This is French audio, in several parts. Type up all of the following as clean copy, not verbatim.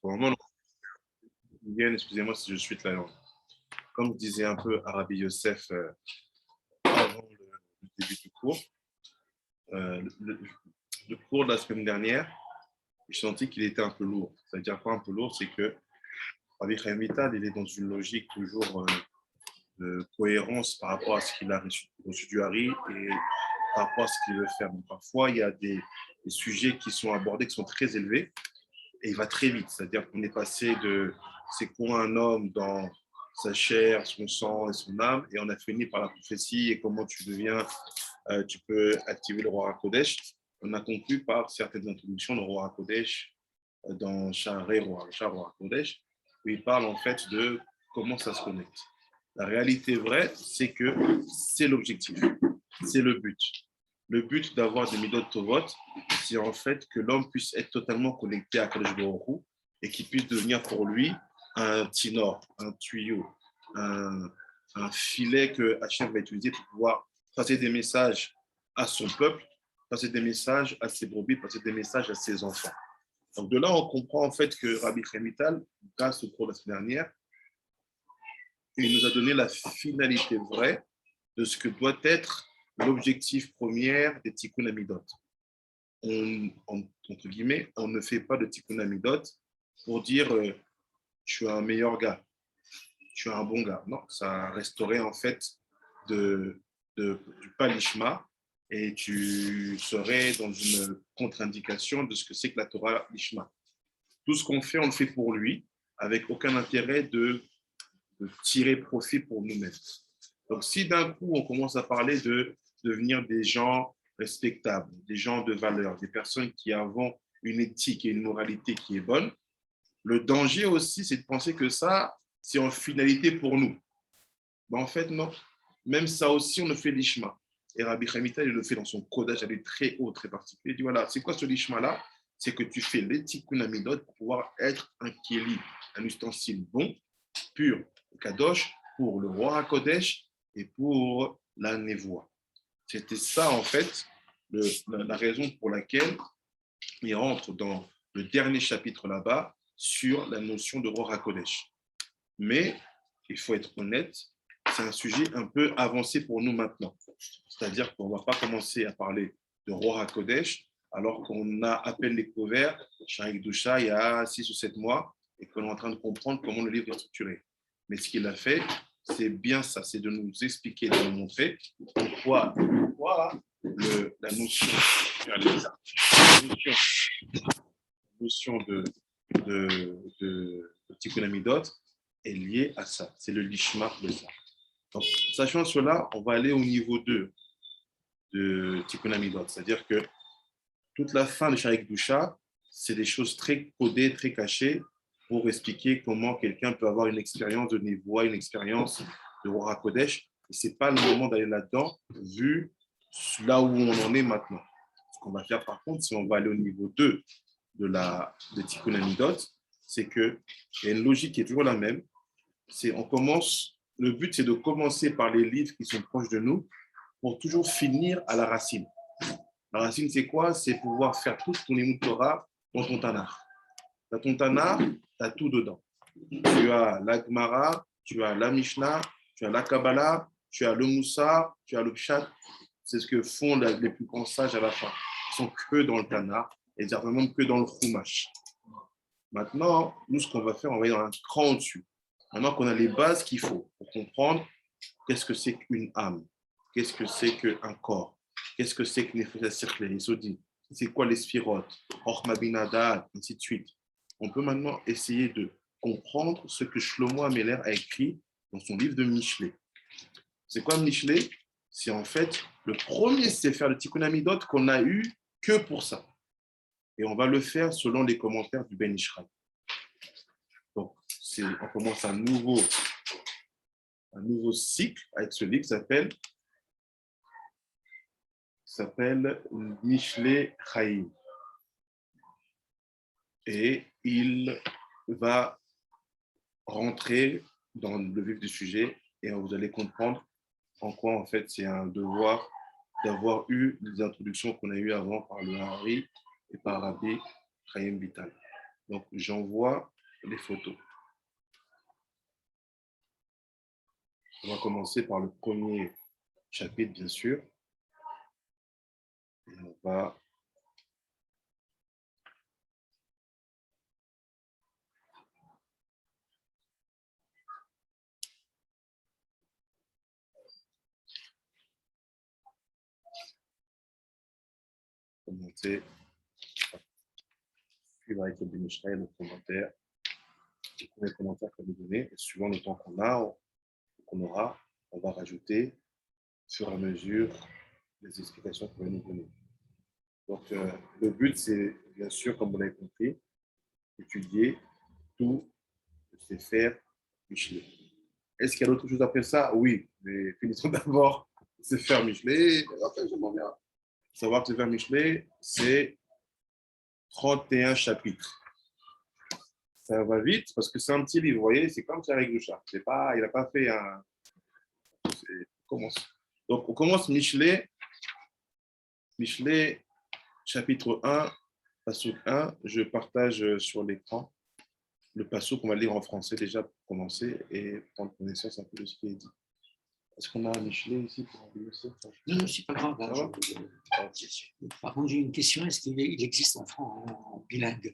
Pour le moment, bien, excusez-moi si je suis la langue. Comme je disais un peu Arabi Youssef avant le début du cours, le cours de la semaine dernière, j'ai senti qu'il était un peu lourd. C'est-à-dire quoi un peu lourd, c'est que Rabbi Chaim Vital, il est dans une logique toujours de cohérence par rapport à ce qu'il a reçu du Hari et par rapport à ce qu'il veut faire. Donc, parfois, il y a des sujets qui sont abordés, qui sont très élevés, et il va très vite. C'est-à-dire qu'on est passé de c'est quoi un homme dans sa chair, son sang et son âme, et on a fini par la prophétie et comment tu deviens, tu peux activer le roi HaKodesh. On a conclu par certaines introductions du roi HaKodesh dans Sha'arei roi HaKodesh, où il parle en fait de comment ça se connecte. La réalité vraie, c'est que c'est l'objectif, c'est le but. Le but d'avoir des midot tovot, c'est en fait que l'homme puisse être totalement connecté à Kadosh Baruch Hu et qu'il puisse devenir pour lui un tinor, un tuyau, un filet que Hachem va utiliser pour pouvoir passer des messages à son peuple, passer des messages à ses brebis, passer des messages à ses enfants. Donc de là, on comprend en fait que Rabbi Chaim Vital, grâce au cours de la semaine dernière, il nous a donné la finalité vraie de ce que doit être l'objectif premier des Tikkun Amidot. Entre guillemets, on ne fait pas de Tikkun Amidot pour dire tu es un meilleur gars, tu es un bon gars. Non, ça resterait en fait du palishma et tu serais dans une contre-indication de ce que c'est que la Torah lishma. Tout ce qu'on fait, on le fait pour lui, avec aucun intérêt de tirer profit pour nous-mêmes. Donc, si d'un coup, on commence à parler de devenir des gens respectables, des gens de valeur, des personnes qui ont une éthique et une moralité qui est bonne, le danger aussi, c'est de penser que ça, c'est en finalité pour nous. Ben, en fait, non. Même ça aussi, on le fait l'ishma. Et Rabbi Chaim Vital, il le fait dans son codage, elle est très haut, très particulier. Il dit voilà, c'est quoi ce lishma-là? C'est que tu fais les tikkun amidot pour pouvoir être un keli, un ustensile bon, pur, kadosh, pour le roi HaKodesh et pour la névoie. C'était ça, en fait, la raison pour laquelle il rentre dans le dernier chapitre là-bas sur la notion de roi HaKodesh. Mais, il faut être honnête, c'est un sujet un peu avancé pour nous maintenant. C'est-à-dire qu'on ne va pas commencer à parler de roi HaKodesh alors qu'on a à peine découvert Sharik Doucha il y a 6 ou 7 mois et qu'on est en train de comprendre comment le livre est structuré. Mais ce qu'il a fait, c'est bien ça, c'est de nous expliquer, de nous montrer pourquoi la notion de Tikkun Amidot est liée à ça. C'est le lishma de ça. Donc, sachant cela, on va aller au niveau 2 de Tikkun Amidot. C'est-à-dire que toute la fin de Sharik Doucha, c'est des choses très codées, très cachées pour expliquer comment quelqu'un peut avoir une expérience de Névoie, une expérience de Roi Kodesh. Et ce n'est pas le moment d'aller là-dedans, vu là où on en est maintenant. Ce qu'on va faire par contre, si on va aller au niveau 2 de Tikkun Amidot, c'est qu'il y a une logique qui est toujours la même. Le but, c'est de commencer par les livres qui sont proches de nous pour toujours finir à la racine. La racine, c'est quoi? C'est pouvoir faire tout ton Limud Torah dans ton Tanakh. Dans ton Tanakh, tu as tout dedans. Tu as la Gemara, tu as la Mishnah, tu as la Kabbalah, tu as le Moussa, tu as le Pshat. C'est ce que font les plus grands sages à la fin. Ils sont que dans le Tanakh et certainement que dans le Chumash. Maintenant, nous, ce qu'on va faire, on va aller dans un cran au-dessus. Maintenant qu'on a les bases qu'il faut pour comprendre qu'est-ce que c'est qu'une âme, qu'est-ce que c'est qu'un corps, qu'est-ce que c'est que Nefesh Sechel, Yesodi, c'est quoi les sphirotes, Orma Binadad, ainsi de suite. On peut maintenant essayer de comprendre ce que Shlomo Ameler a écrit dans son livre de Michelet. C'est quoi Michelet? C'est en fait le premier sefer de Tikkun Amidot qu'on a eu que pour ça. Et on va le faire selon les commentaires du Ben Ishraï. Donc, on commence un nouveau cycle avec ce livre qui s'appelle Michelet Chaim. Et il va rentrer dans le vif du sujet et vous allez comprendre en quoi, en fait, c'est un devoir d'avoir eu les introductions qu'on a eues avant par le Hari et par Rabbi Chaim Vital. Donc, j'envoie les photos. On va commencer par le premier chapitre, bien sûr. Et on va commenter, puis avec le Mishnah et le commentaire, les premiers commentaires qu'on nous donner, et suivant le temps qu'on a, qu'on aura, on va rajouter au fur et à mesure les explications qu'on va nous donner. Donc, le but, c'est bien sûr, comme vous l'avez compris, étudier tout le Sefer Michelet. Est-ce qu'il y a d'autres choses après ça? Oui, mais finissons d'abord le Sefer Michelet. Après, j'aimerais bien savoir que le Sefer Michelet, c'est 31 chapitres. Ça va vite parce que c'est un petit livre, vous voyez, c'est comme Thierry Gouchard. Il n'a pas fait un. On commence. Donc, on commence Michelet, chapitre 1, passouk 1. Je partage sur l'écran le passouk qu'on va lire en français déjà pour commencer et prendre connaissance un peu de ce qui est dit. Est-ce qu'on a un Michelet ici pour lire ça? Non, c'est pas grave. Par contre, j'ai une question. Est-ce qu'il existe en bilingue?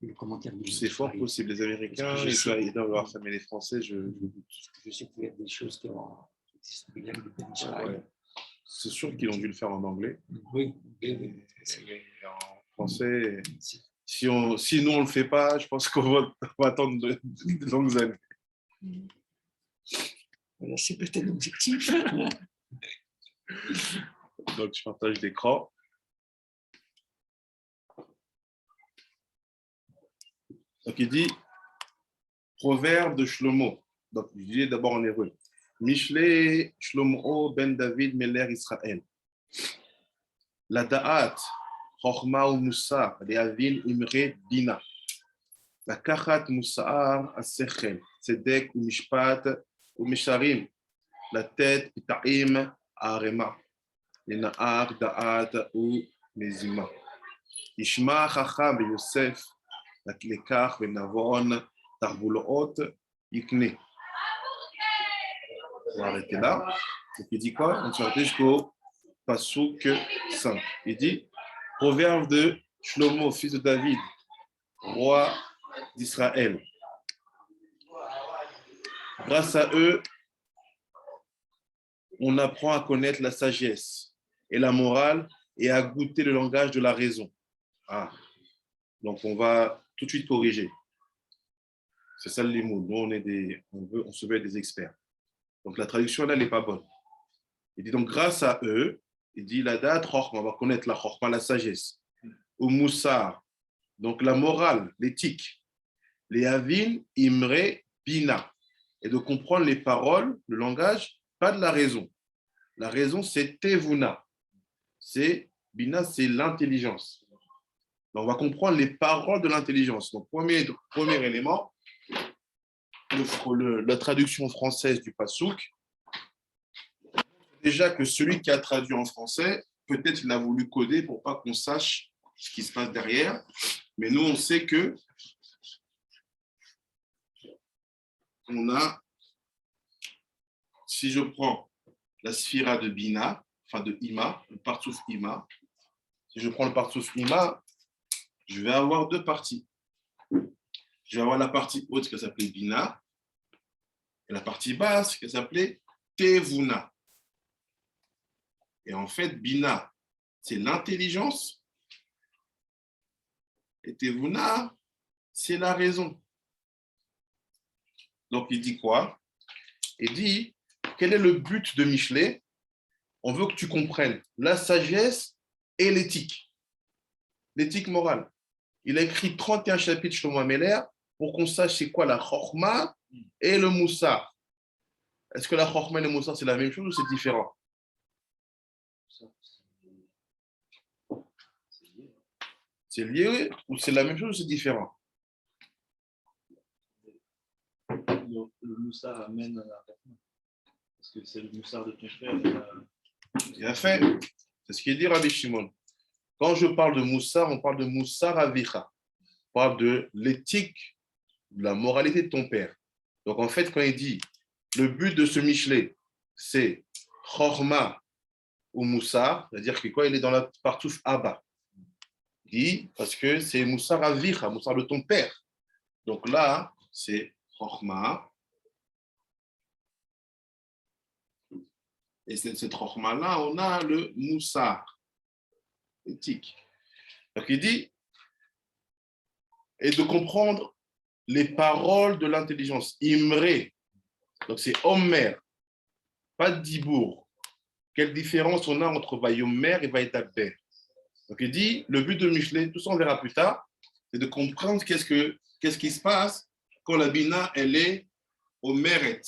Le commentaire c'est fort possible. Les Américains, ils doivent avoir ça, mais les Français, je doute. Je sais qu'il y a des choses qui existent en bilingue de Ben Israël. Ouais. C'est sûr qu'ils ont dû le faire en anglais. Oui. Et en français, si nous, on ne le fait pas, je pense qu'on va attendre de longues années. Voilà, c'est peut-être l'objectif. Donc, je partage l'écran. Donc, il dit proverbe de Shlomo. Donc, je dis d'abord en hébreu. Mishle Shlomo ben David Meler Israël. La da'at, chokhma ou musa, le'avin imre bina. La kachat musa'ar asechel, tzedek ou mishpat ou misharim. La tête, pita'im, arema. Les na'ar, da'at ou mezima. Ishma chacham Yosef. Lekach venavon tarbuloot yikne. On va arrêter là. Donc il dit quoi? On s'arrête jusqu'au passouk 5. Il dit proverbe de Shlomo, fils de David, roi d'Israël. Grâce à eux, on apprend à connaître la sagesse et la morale et à goûter le langage de la raison. Ah. Donc on va tout de suite corriger. C'est ça les mots. Nous, on se veut des experts. Donc la traduction là, elle n'est pas bonne. Il dit donc grâce à eux, il dit la date chorma, on va connaître la chorma, la sagesse. Ou moussar, donc la morale, l'éthique. Les avin, imre, bina. Et de comprendre les paroles, le langage, pas de la raison. La raison, c'est tevuna. C'est bina, c'est l'intelligence. Donc on va comprendre les paroles de l'intelligence. Donc premier élément, la traduction française du passouk, déjà que celui qui a traduit en français, peut-être il a voulu coder pour pas qu'on sache ce qui se passe derrière, mais nous on sait que on a, si je prends la sphira de Bina, enfin de Ima, le partsouf Ima, si je prends le partsouf Ima, je vais avoir deux parties. Je vais avoir la partie haute qui s'appelait Bina, et la partie basse qui s'appelait Tevuna. Et en fait, Bina, c'est l'intelligence. Et Tevuna, c'est la raison. Donc, il dit quoi? Il dit, quel est le but de Michelet? On veut que tu comprennes la sagesse et l'éthique morale. Il a écrit 31 chapitres chez Shlomo Ameler pour qu'on sache c'est quoi la chorma et le moussar. Est-ce que la chorma et le moussar, c'est la même chose ou c'est différent? C'est lié ou c'est la même chose ou c'est différent? Le moussard amène à la chorma. Parce que c'est le moussard de ton frère. Bien fait. C'est ce qu'il dit Rabbi Shimon. Quand je parle de moussar, on parle de moussar avicha. On parle de l'éthique la moralité de ton père. Donc, en fait, quand il dit le but de ce Michelet, c'est Chorma ou Moussar, c'est-à-dire que quoi, il est dans la partouf Abba. Il dit, parce que c'est Moussar Avicha, Moussar de ton père. Donc là, c'est Chorma. Et cette Chorma-là, on a le Moussar, éthique. Donc il dit, et de comprendre les paroles de l'intelligence. Imré, donc c'est Omer, pas Dibour. Quelle différence on a entre Vayomer et Vaïtaber? Donc il dit, le but de Michelet, tout ça on verra plus tard, c'est de comprendre qu'est-ce qui se passe quand la Bina, elle est au Meret.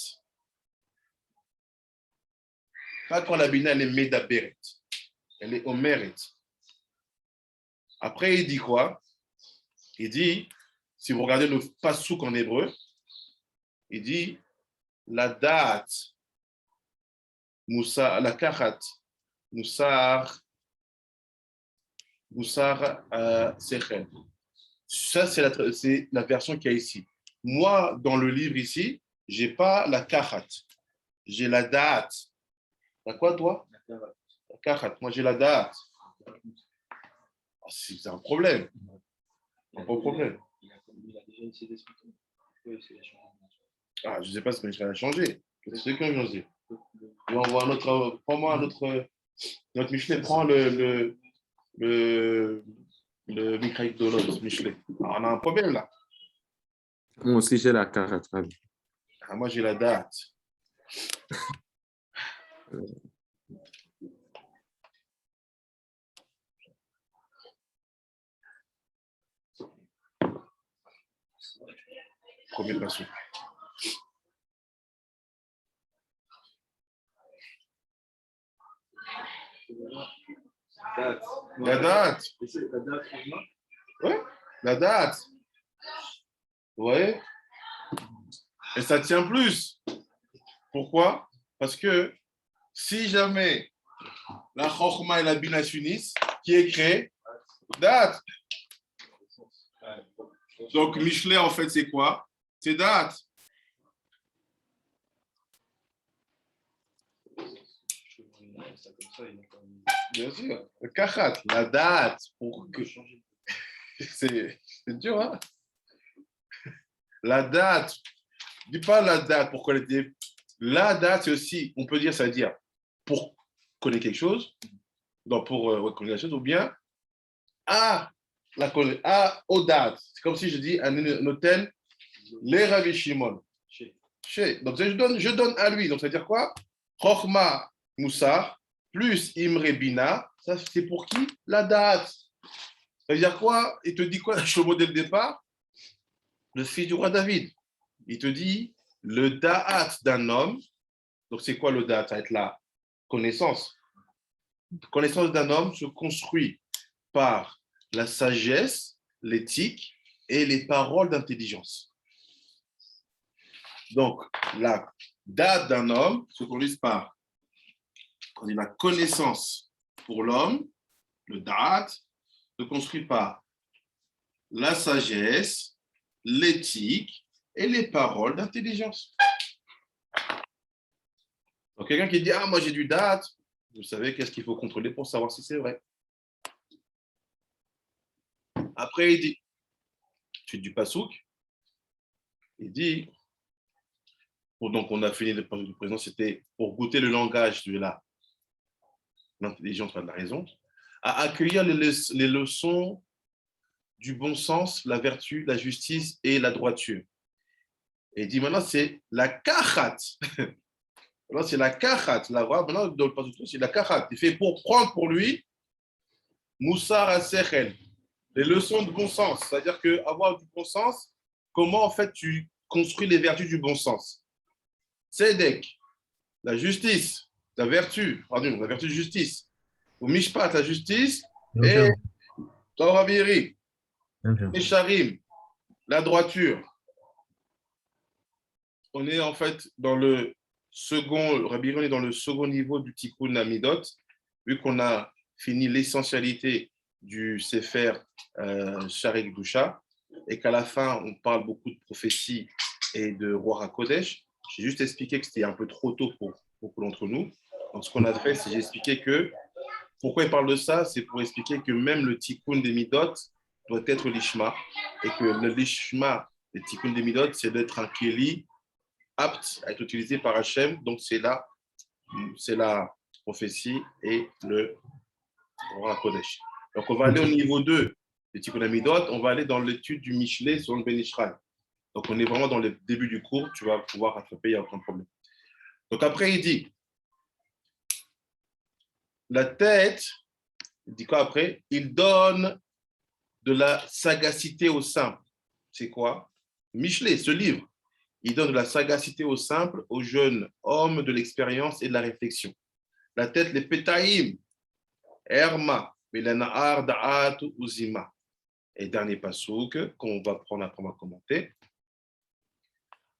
Pas quand la Bina, elle est Medaberet. Elle est au Meret. Après, il dit quoi? Il dit, si vous regardez le Passouk en hébreu, il dit, la date, Moussa, la karat, Moussar, Sechel. Ça, c'est la version qu'il y a ici. Moi, dans le livre ici, je n'ai pas la karat. J'ai la date. T'as quoi, toi? La karat. Moi, j'ai la date. Oh, c'est un problème. Un gros problème. Il a déjà essayé d'expliquer. Ah, je ne sais pas ce que je vais changer. C'est ce que je dis. On va voir prends-moi notre Michelet, prends le Mikhaïl Dolos, Michelet. Alors, on a un problème là. Moi aussi, j'ai la carte. Ah, moi, j'ai la date. Premier passage. La date. La date, Oui, la date. Oui. Et ça tient plus. Pourquoi? Parce que si jamais la Chokhma et la Bina s'unissent, qui est créé? Date. Donc, Michelet, en fait, c'est quoi? C'est date. Bien sûr. Le kachat, la date. Pour que... C'est dur, hein? La date. Dis pas la date pour connaître. La date, c'est aussi, on peut dire, ça veut dire pour connaître quelque chose, donc pour connaître quelque chose, ou bien aux dates. C'est comme si je dis un hôtel, les Ravi Shimon. Donc je donne à lui. Donc ça veut dire quoi? Chokhma Moussar plus Imre Bina. Ça, c'est pour qui? La date. Ça veut dire quoi? Il te dit quoi, Shlomo, dès le départ? Le fils du roi David. Il te dit le da'at d'un homme. Donc, c'est quoi le da'at? Ça va être la connaissance. La connaissance d'un homme se construit par la sagesse, l'éthique et les paroles d'intelligence. Donc, la da'at d'un homme se construit par la connaissance pour l'homme, le da'at, se construit par la sagesse, l'éthique et les paroles d'intelligence. Donc, quelqu'un qui dit « Ah, moi j'ai du date », vous savez qu'est-ce qu'il faut contrôler pour savoir si c'est vrai. Après, il dit, suite du Passouk, il dit, donc on a fini le présent, c'était pour goûter le langage de l'intelligence, de la raison, à accueillir les leçons du bon sens, la vertu, la justice et la droiture. Et il dit maintenant, c'est la kachat. Maintenant, c'est la kachat. La voix, maintenant, dans le passage, c'est la kachat. Il fait pour prendre pour lui Moussar Asechel, les leçons de bon sens. C'est-à-dire qu'avoir du bon sens, comment en fait tu construis les vertus du bon sens. Tzedek, la justice, la vertu de justice. Ou Mishpat, la justice, et Torah Biri, Esharim, la droiture. On est en fait dans le second, Rabbi on est dans le second niveau du Tikkun Amidot, vu qu'on a fini l'essentialité du Sefer Sharik Dusha. et qu'à la fin, on parle beaucoup de prophéties et de Roi HaKodesh, j'ai juste expliqué que c'était un peu trop tôt pour beaucoup d'entre nous. Donc, ce qu'on a fait, c'est j'ai expliqué que pourquoi il parle de ça, c'est pour expliquer que même le tikkun des midot doit être l'ishma et que le lishma, le tikkun des midot, c'est d'être un keli apte à être utilisé par Hachem. Donc, c'est la prophétie et le Roi HaKodesh. Donc, on va aller au niveau 2 du tikkun des midot. On va aller dans l'étude du Michelet sur le Ben Ishraï. Donc, on est vraiment dans le début du cours. Tu vas pouvoir rattraper, il n'y a aucun problème. Donc, après, il dit la tête, il dit quoi après? Il donne de la sagacité au simple. C'est quoi? Michelet, ce livre, il donne de la sagacité au simple, aux jeunes hommes de l'expérience et de la réflexion. La tête, les pétaïm, Herma, Melanahar, Da'at, Uzima. Et dernier passouk qu'on va prendre après, on va commenter.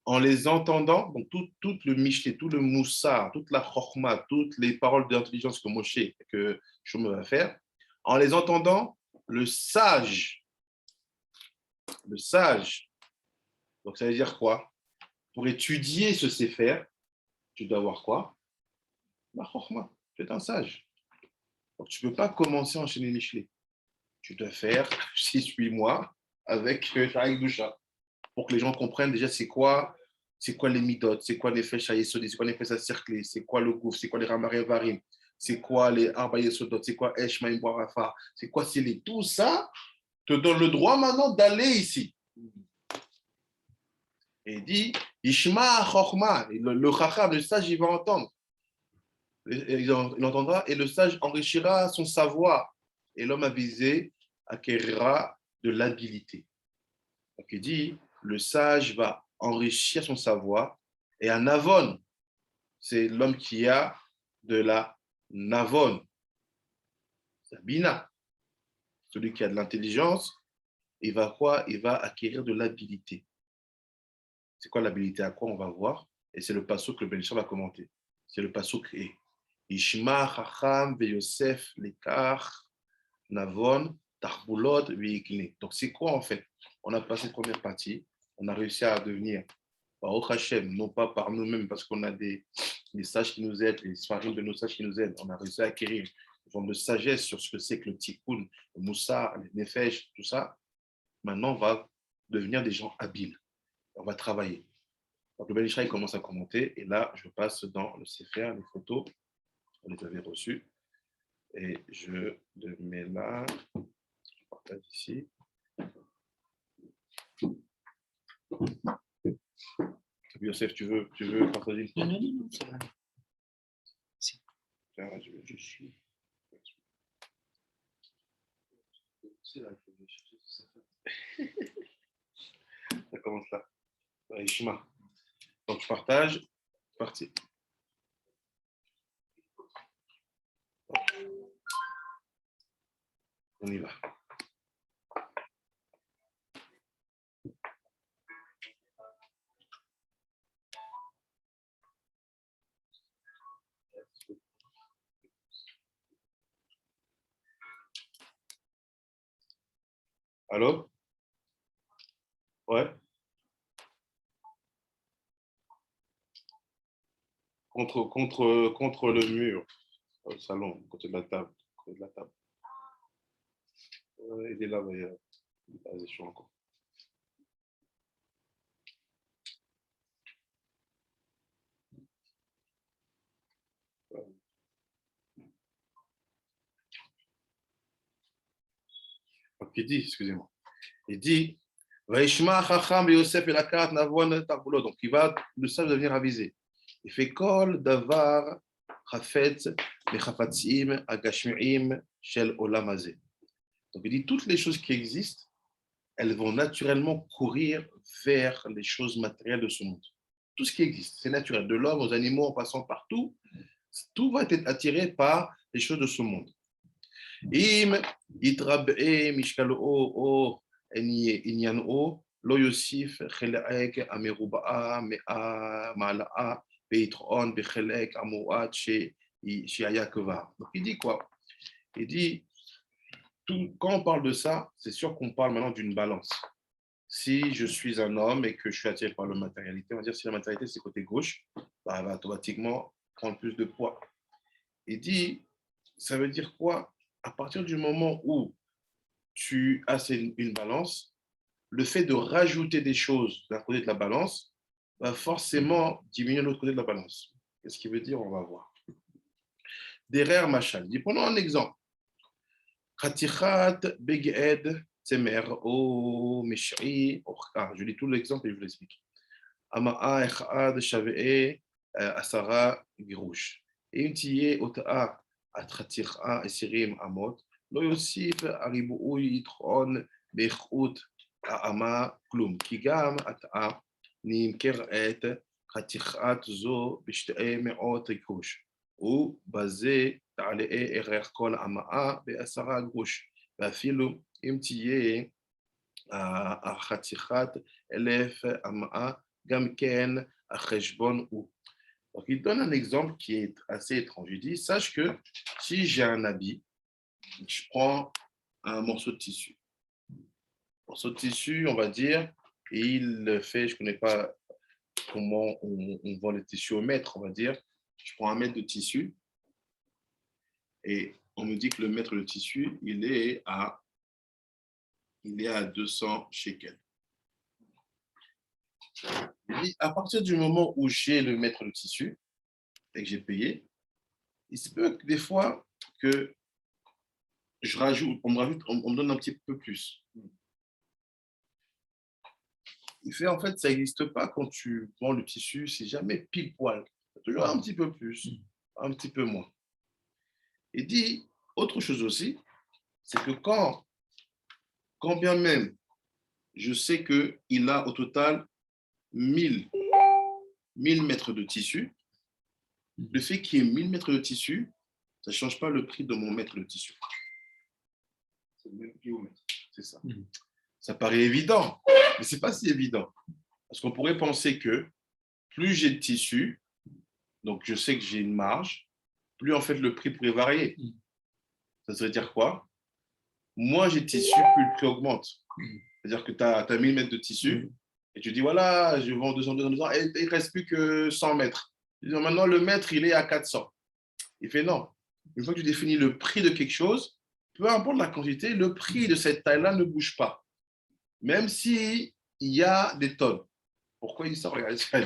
En les entendant, donc tout le Michelet, tout le Moussar, toute la Chokhma, toutes les paroles d'intelligence que Moshe, que Shlomo va faire, en les entendant, le sage, donc ça veut dire quoi? Pour étudier ce Sefer, tu dois avoir quoi? La Chokhma, tu es un sage. Donc tu ne peux pas commencer à enchaîner Michelet. Tu dois faire 6-8 mois avec Sharik Doucha pour que les gens comprennent déjà c'est quoi les midot, c'est quoi les fèches à Yesodi, c'est quoi les fèches à cercler, c'est quoi le gouffre, c'est quoi les Ramarim Varim, c'est quoi les Arba Yesodot, c'est quoi Esh Maim Boarafa, c'est quoi c'est tout ça te donne le droit maintenant d'aller ici. Et il dit, Ishma Chochma, le Chacham, le sage, il va entendre. Il entendra et le sage enrichira son savoir. Et l'homme avisé acquérera de l'habilité. Donc il dit, le sage va enrichir son savoir. Et un navon, c'est l'homme qui a de la navon, Sabina. Celui qui a de l'intelligence, il va quoi? Il va acquérir de l'habilité. C'est quoi l'habilité? À quoi on va voir? Et c'est le passouk que le bénéficiaire va commenter. C'est le passouk et Ishma Chacham Yosef Lekar Navon Tarbulot Veikne. Donc c'est quoi en fait? On a passé la première partie, on a réussi à devenir par Autre Hachem, non pas par nous-mêmes, parce qu'on a des sages qui nous aident, les soirées de nos sages qui nous aident. On a réussi à acquérir une forme de sagesse sur ce que c'est que le tikkun, le moussar, les nefesh, tout ça. Maintenant, on va devenir des gens habiles. On va travailler. Donc, le Ben Ishraï commence à commenter, et là, je passe dans le Sefer, les photos, on les avait reçues, et je le mets là, je partage ici. Youssef, tu veux partager une photo? Non, ça va. Je suis. Ça commence là. Ishma. Donc, je partage. Parti. On y va. Allô? Ouais? Contre le mur, au salon, côté de la table. Côté de la table. Il est là, mais vas-y, je suis encore. Donc, il dit, excusez-moi, il dit, Vaishma Chacham Yosef et la carte Navon Tarbulo. Donc, le sage va venir aviser. Il fait Kol Davar Chafet Mechafatzim Agashmiim Shel Olam Hazeh. Donc, il dit, toutes les choses qui existent, elles vont naturellement courir vers les choses matérielles de ce monde. Tout ce qui existe, c'est naturel. De l'homme aux animaux, en passant partout, tout va être attiré par les choses de ce monde. Im itrabe mishkalo o inyano lo yosif chelek ameruba'a mea mala'a beitron bechelek amuat chez Ayakova. Donc il dit quoi? Il dit quand on parle de ça, c'est sûr qu'on parle maintenant d'une balance. Si je suis un homme et que je suis attiré par la matérialité, on va dire si la matérialité c'est côté gauche, bah, elle va automatiquement prendre plus de poids. Il dit, ça veut dire quoi? À partir du moment où tu as une balance, le fait de rajouter des choses d'un côté de la balance va forcément diminuer l'autre côté de la balance. Qu'est-ce qui veut dire? On va voir. Derrière Machal. Prenons un exemple. Khatichat beged tzemer o mesh'i. Je lis tout l'exemple et je vous l'explique. Ama'a echad shave'e asara girouche. Et une tiye ota'a at khaticha esirim amot. Lo yosif aribu'u yitron bechut ha'ama klum. Ki gam at'a nimkeret khatichat zo b'shtei me'ot girouche. Ou basé תעלה ערך כל המאה ב10 גרוש, ואפילו אם תהיה החתיכת 1,000 המאה, גם כן החשבון הוא. Donc, il donne un exemple qui est assez étrange. Il dit, sache que si j'ai un habit, je prends un morceau de tissu. Morceau de tissu, on va dire, et il fait, je ne connais pas comment on vend le tissu au mètre, on va dire, je prends 1 mètre de tissu, et on me dit que le mètre de tissu, il est à 200 shekels. À partir du moment où j'ai le mètre de tissu et que j'ai payé, il se peut que des fois que je rajoute, on me donne un petit peu plus. Il fait en fait, ça n'existe pas quand tu vends le tissu, c'est jamais pile poil. C'est toujours un petit peu plus, un petit peu moins. Il dit autre chose aussi, c'est que quand bien même je sais qu'il a au total 1000 mètres de tissu, le fait qu'il y ait 1000 mètres de tissu, ça ne change pas le prix de mon mètre de tissu. C'est le même prix au mètre, c'est ça. Ça paraît évident, mais ce n'est pas si évident. Parce qu'on pourrait penser que plus j'ai de tissu, donc je sais que j'ai une marge, plus en fait le prix pourrait varier. Ça veut dire quoi? Moins j'ai de tissu, plus le prix augmente. C'est-à-dire que tu as 1000 mètres de tissu et tu dis voilà, je vends 200, et il ne reste plus que 100 mètres. Maintenant, le mètre, il est à 400. Il fait non. Une fois que tu définis le prix de quelque chose, peu importe la quantité, le prix de cette taille-là ne bouge pas. Même s'il y a des tonnes. Pourquoi il dit ça? Regardez ce qu'il dit.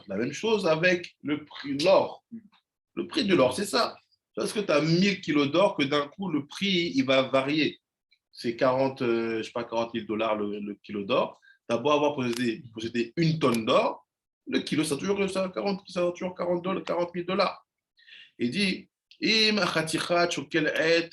La même chose avec le prix de l'or. Le prix de l'or, c'est ça. Parce que tu as 1000 kilos d'or, que d'un coup, le prix, il va varier. C'est 40 000 dollars le kilo d'or. Tu as beau avoir possédé 1 tonne d'or, le kilo, ça a toujours 40 000 dollars. Il dit, Im khatichat shokel et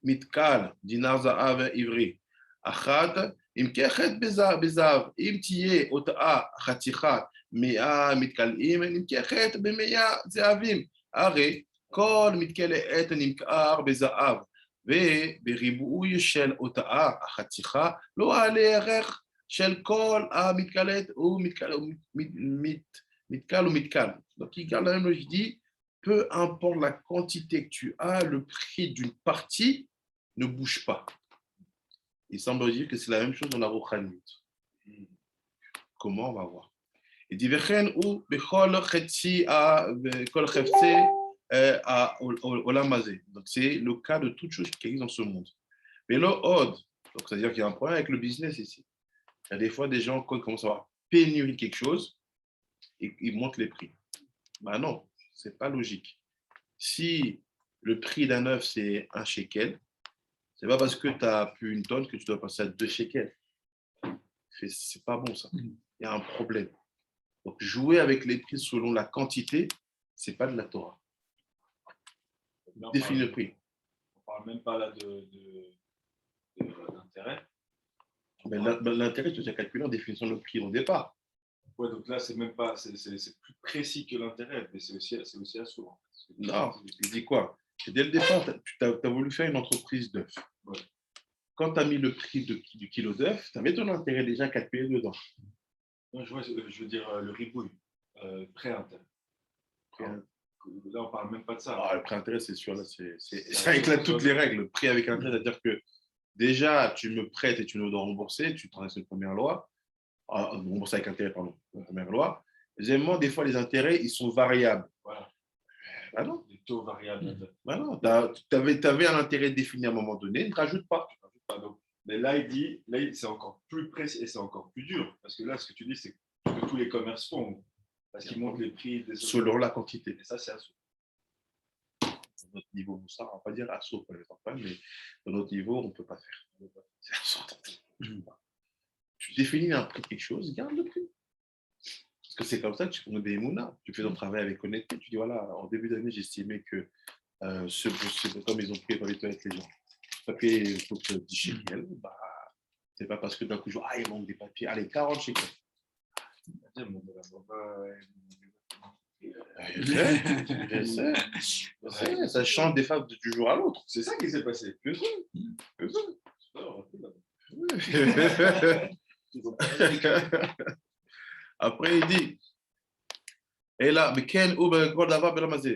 mitkal, dinar za'av ivri. Achad, im kechet bezav, im tiye ota'a khatichat, mea mitkal im, im kechet bemea zeavim. Are, כל מתכלה עת נמכר בזהב, ובריבוי של אותה החתיכה לא עלה ערך של כל המתכלת מתכל ומתכל. Donc il garde la même logique, dit, peu importe la quantité que tu as, le prix d'une partie ne bouge pas. Il semble dire que c'est la même chose dans la Rouhaniyut. Comment? On va voir. Il dit, Vechen ou bechol chetzi a kol chefse donc, c'est le cas de toute chose qui existe dans ce monde. Mais là, donc c'est-à-dire qu'il y a un problème avec le business ici. Il y a des fois des gens, quand ils commencent à avoir pénurie de quelque chose, ils montent les prix. Ben non, ce n'est pas logique. Si le prix d'un œuf, c'est 1 shekel, ce n'est pas parce que tu as plus 1 tonne que tu dois passer à 2 shekels. C'est pas bon ça. Il y a un problème. Donc, jouer avec les prix selon la quantité, ce n'est pas de la Torah. Définir le prix. On ne parle même pas là d'intérêt. Mais l'intérêt, tu as calculé en définissant le prix au départ. Ouais, donc là, c'est même pas, c'est plus précis que l'intérêt, mais c'est aussi assourd. Non, il dit quoi? Dès le départ, tu as voulu faire une entreprise d'œufs. Ouais. Quand tu as mis le prix du kilo d'œufs, tu as mis ton intérêt déjà calculé dedans. Non, je veux dire le ribouille, pré-intérêt. Là, on ne parle même pas de ça. Ah, le pré-intérêt, c'est sûr, là, ça éclate toutes les règles. Le prix avec intérêt, c'est-à-dire que déjà, tu me prêtes et tu me dois rembourser, tu transgresses une première loi, rembourser avec intérêt, pardon, la première loi. Deuxièmement, des fois, les intérêts, ils sont variables. Voilà. Ah non, Les taux variables. bah non, tu avais un intérêt défini à un moment donné, ne rajoute pas. Pardon. Mais là, c'est encore plus précis et c'est encore plus dur. Parce que là, ce que tu dis, c'est que tous les commerces font. Parce qu'ils montent les prix des Selon la quantité. Et ça, c'est assaut. Dans notre niveau, ça, on ne va pas dire assaut pour les campagnes, mais dans notre niveau, on ne peut pas faire. C'est assaut. Tu définis un prix de quelque chose, garde le prix. Parce que c'est comme ça que tu prends des mouna. Tu fais ton travail avec honnêteté. Tu dis, voilà, en début d'année, j'estimais que comme ils ont pris dans les toilettes les gens, le papier coûte 10 shekels, bah, c'est pas parce que d'un coup, il manque des papiers. Allez, 40 shekels. Je sais, ça change des fois du jour à l'autre. C'est ça qui s'est passé. Que ça. Après, il dit, אלא וכן הוא בכל דבר בעולם הזה,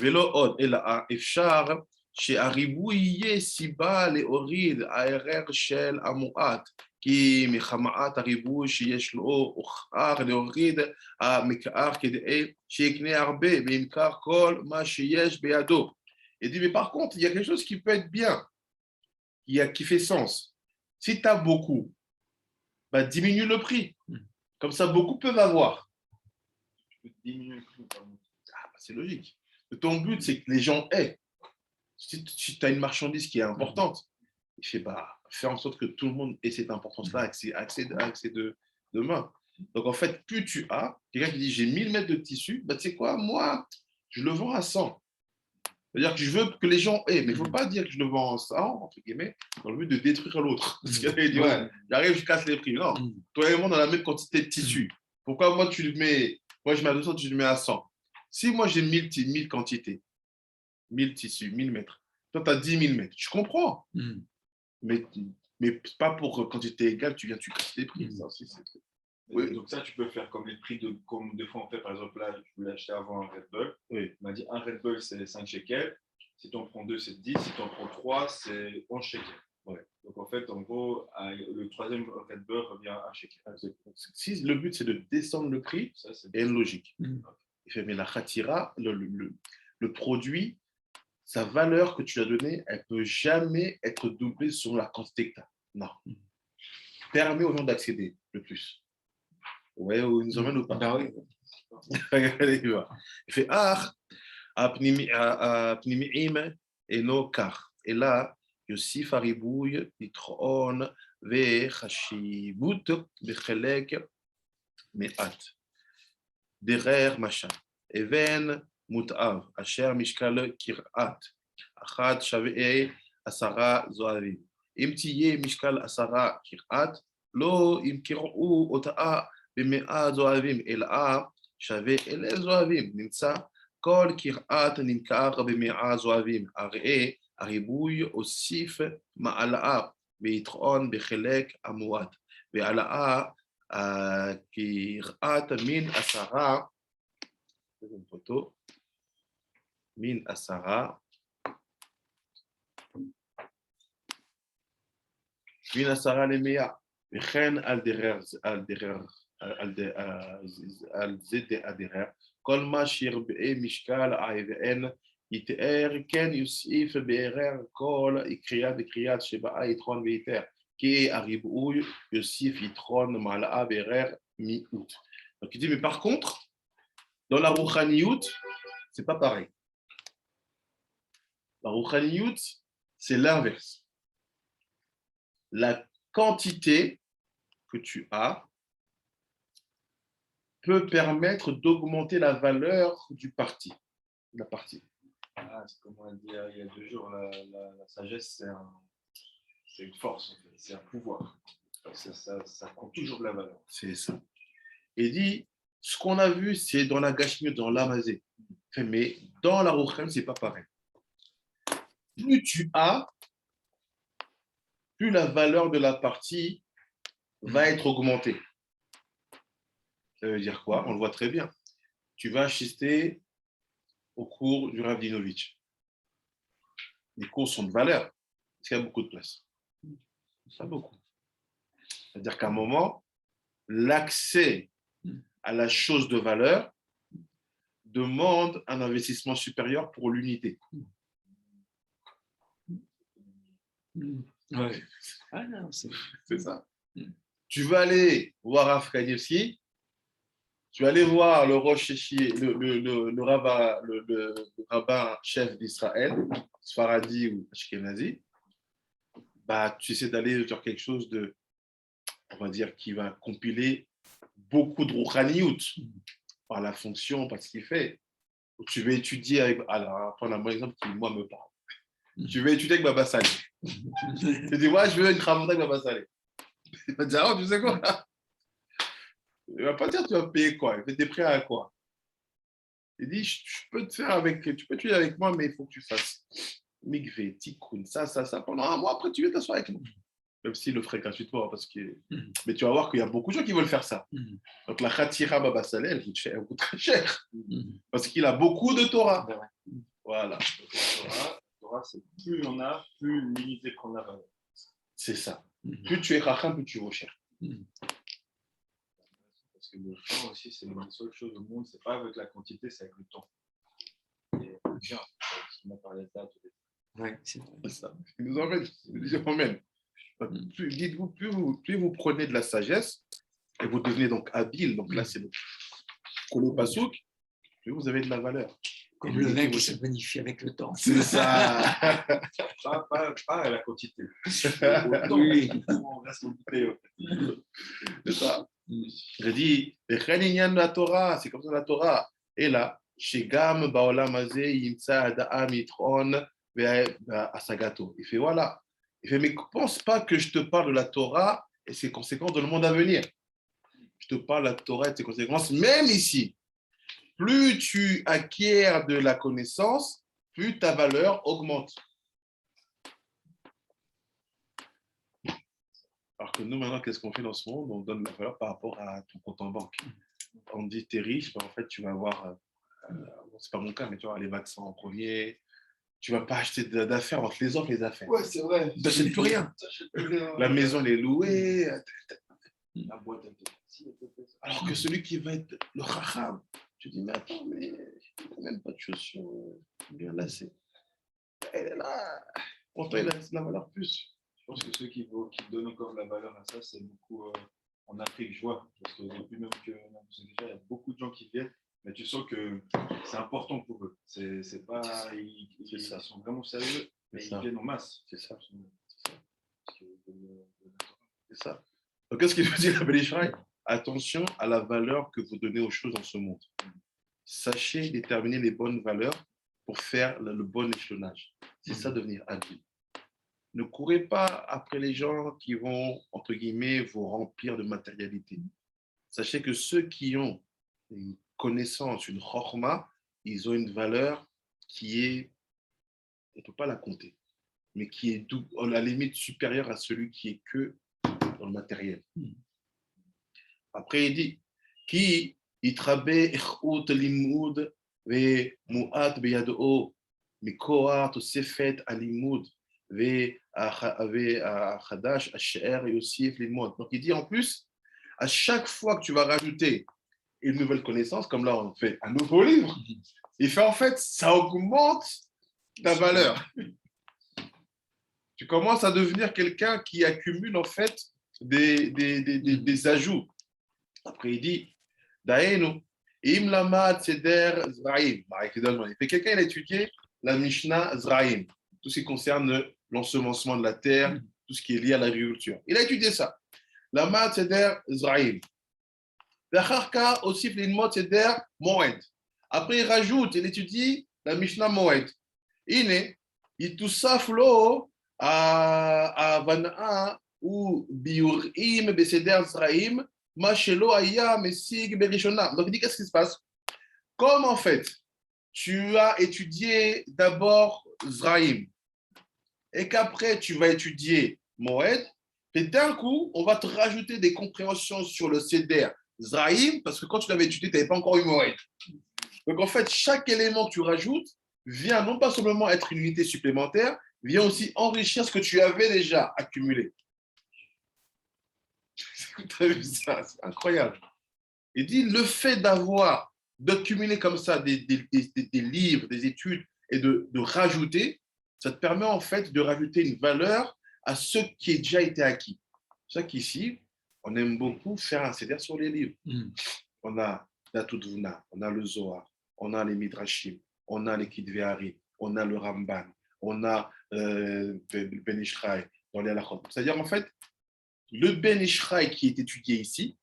ולא עוד, אלא אפשר שהריבוי יהיה סיבה להוריד הערך של המועט, כי מחמת הריבוי שיש לו הוכרח להוריד המקרר כדי שיקנה הרבה וימכר כל מה שיש בידו. Il dit, mais par contre, il y a quelque chose qui peut être bien, qui fait sens. Si tu as beaucoup, bah, diminue le prix. Comme ça, beaucoup peuvent avoir. Diminuer le prix. C'est logique. Ton but, c'est que les gens aient. Si tu as une marchandise qui est importante, il fait faire en sorte que tout le monde ait cette importance-là, accès de main. Donc, en fait, plus tu as, quelqu'un qui dit j'ai 1000 mètres de tissu, bah, tu sais quoi, moi, je le vends à 100. C'est-à-dire que je veux que les gens aient, mais il ne faut pas dire que je le vends à 100, entre guillemets, dans le but de détruire l'autre. Parce qu'il dit, ouais, j'arrive, je casse les prix. Non, toi et moi, on a la même quantité de tissu. Pourquoi moi, je mets à 200, tu le mets à 100? Si moi, j'ai 1000 quantités, 1000 tissus, 1000 mètres, toi, tu as 10 000 mètres, je comprends. Mais pas pour quantité égale, tu casses les prix. Ça aussi, c'est... Oui. Donc ça, tu peux faire comme les prix comme des fois on fait. Par exemple, là, je voulais acheter avant un Red Bull. Oui. Il m'a dit un Red Bull, c'est 5 shekels. Si tu en prends 2, c'est 10. Si tu en prends 3, c'est 11 shekels. Ouais. Donc en fait, en gros, le troisième Red Bull revient à 1 shekel. Si le but, c'est de descendre le prix, ça, c'est une logique. Il fait, mais la khatira, le produit, sa valeur que tu lui as donnée, elle ne peut jamais être doublée sur la quantité que tu as. Non. Permet aux gens d'accéder le plus. Ouais, ou ils nous emmènent ou pas? Regardez, il va. Il fait הפנימיים אינו כך, אלא יוסיף הריבוי יתרון וחשיבות בחלק מעט. דרר משל, אבן מותאב, אשר משקל קרעת, אחד שווה 10 זהבים. אם תהיה משקל 10 קרעת, לא ימכרו אותה ב100 זהבים, אלא שווה 1,000 זהבים. נמצא כל קרעת נמכר ב100 זהבים. הרי הריבוי הוסיף מעלה ויתרון בחלק המועט, והעלאה קרעת מן 10 מן 10 מן 10 ל100, וכן על זה דהדרר, כל מה שירבה משקל ואין יתאר, כן יוסיף בערר כל קריאת שבאה יתרון ויתר, כי הריבוי יוסיף יתרון מעלה בערר מיעוט. Donc il dit, mais par contre, dans la rouchaniout, c'est pas pareil. La rouchaniout, c'est l'inverse. La quantité que tu as peut permettre d'augmenter la valeur du parti, de la partie. C'est comme on a dit il y a 2 jours, la sagesse, c'est une force, en fait. C'est un pouvoir. Ça prend toujours de la valeur. C'est ça. Et dit, ce qu'on a vu, c'est dans la gashmiyut, dans l'amazé. Mais dans la rouchem, c'est pas pareil. Plus tu as, plus la valeur de la partie va être augmentée. Ça veut dire quoi? On le voit très bien. Tu vas assister au cours du Rav Dinovitch. Les cours sont de valeur, parce qu'il y a beaucoup de place. Pas beaucoup. C'est-à-dire qu'à un moment, l'accès à la chose de valeur demande un investissement supérieur pour l'unité. Ouais. Ah non, c'est ça. Tu vas aller voir Rav Kanievski, tu vas aller voir le Rosh Hashish, le rabbin chef d'Israël, Sfaradi ou Ashkenazi, bah, tu essaies d'aller sur quelque chose de, on va dire, qui va compiler beaucoup de rouhaniout par la fonction, par ce qu'il fait. Tu vas étudier avec, alors, prendre un bon exemple qui, moi, me parle. Tu vas étudier avec Baba Saleh. Tu dis, ouais, je veux une cravate avec Baba Saleh. Il va te dire, oh, tu sais quoi? Il ne va pas dire, tu vas payer quoi? Il fait des prêts à quoi? Il dit, je peux te faire avec, tu peux étudier avec moi, mais il faut que tu fasses Mikvé, Tikkun, ça. Pendant un mois, après, tu viens t'asseoir avec nous. Même s'il le ferait gratuitement, parce que... Mais tu vas voir qu'il y a beaucoup de gens qui veulent faire ça. Donc la Khatira Baba Saleh, elle coûte très cher. Parce qu'il a beaucoup de Torah. Voilà. Donc, la Torah, c'est plus on a, plus l'unité prend la valeur. C'est ça. Plus tu es racham, plus tu vaux cher. Parce que le temps aussi, c'est une seule chose au monde, c'est pas avec la quantité, c'est avec le temps. Et bien, parce qu'on a parlé de ça tout à l'heure. ouais, c'est vrai. C'est ça. Il nous emmène. Dites-vous, plus vous prenez de la sagesse, et vous devenez donc habile, donc là c'est le pasouk, plus vous avez de la valeur. Comme le vin qui se bonifie avec le temps. C'est ça. Pas à la quantité. Oui. On reste en bouteille. C'est ça. Je dis, la Torah, c'est comme ça la Torah. Et là, chez Gam, Baolam Azé, Yimsa, Adaam, Itron, Asagato. Il fait voilà. Il fait, mais ne pense pas que je te parle de la Torah et ses conséquences dans le monde à venir. Je te parle de la Torah et ses conséquences, même ici. Plus tu acquiers de la connaissance, plus ta valeur augmente. Alors que nous, maintenant, qu'est-ce qu'on fait dans ce monde? On donne la valeur par rapport à ton compte en banque. On dit, tu es riche, ben, en fait, tu vas avoir, c'est pas mon cas, mais tu vas avoir les vaccins en premier. Tu ne vas pas acheter d'affaires, on te les offre, les affaires. Ouais, c'est vrai. Tu n'achètes plus rien. La maison, elle est louée. La boîte, elle te fait. Alors que celui qui va être le racham, tu dis, mais attends, mais il n'a même pas de chaussures bien lacées. Elle est là. Pourtant, il a la valeur plus. Je pense que ceux qui donnent encore de la valeur à ça, c'est beaucoup en Afrique, je vois. Parce que depuis même que il y a beaucoup de gens qui viennent, mais tu sens que c'est important pour eux. C'est pas, ils sont vraiment sérieux, mais ils viennent en masse. C'est ça. C'est ça. Donc, qu'est-ce qu'il veut dire, Rabbi Ishraï? Attention à la valeur que vous donnez aux choses dans ce monde. Sachez déterminer les bonnes valeurs pour faire le bon échelonnage. C'est ça, devenir habile. Ne courez pas après les gens qui vont, entre guillemets, vous remplir de matérialité. Sachez que ceux qui ont une connaissance, une chorma, ils ont une valeur qui est, on ne peut pas la compter, mais qui est à la limite supérieure à celui qui est que dans le matériel. Après, il dit, qui itrabe echut limud ve mu'at beyado mikoar tosefet alimud ve achadash asher yosif limud. Donc, il dit en plus, à chaque fois que tu vas rajouter une nouvelle connaissance, comme là, on fait un nouveau livre, il fait en fait, ça augmente ta valeur. Tu commences à devenir quelqu'un qui accumule en fait des ajouts. Après, il dit, Daenu, im lamad seder zraim. Il fait quelqu'un, il a étudié la Mishnah Zraim, tout ce qui concerne l'ensemencement de la terre, tout ce qui est lié à l'agriculture. Il a étudié ça. Lamad seder Zraim. V'acharka aussi l'ilmod seder Moed. Après, il rajoute, il étudie la Mishnah Moed. Ine, itusaf lo a Vana'a ou biurim beseder Zraim. Donc, il dit, qu'est-ce qui se passe? Comme en fait, tu as étudié d'abord Zraïm et qu'après, tu vas étudier Moed, et d'un coup, on va te rajouter des compréhensions sur le Seder Zraïm, parce que quand tu l'avais étudié, tu n'avais pas encore eu Moed. Donc, en fait, chaque élément que tu rajoutes vient non pas simplement être une unité supplémentaire, vient aussi enrichir ce que tu avais déjà accumulé. Tu as vu ça? C'est incroyable. Il dit le fait d'accumuler comme ça des livres, des études et de rajouter, ça te permet en fait de rajouter une valeur à ce qui a déjà été acquis. C'est ça qu'ici, on aime beaucoup faire un CDR sur les livres. On a la Tudvuna, on a le Zohar, on a les Midrashim, on a les Kitveari, on a le Ramban, on a Ben Ishraï dans les Halachot. C'est-à-dire en fait, le Ben Ishraï qui est étudié ici,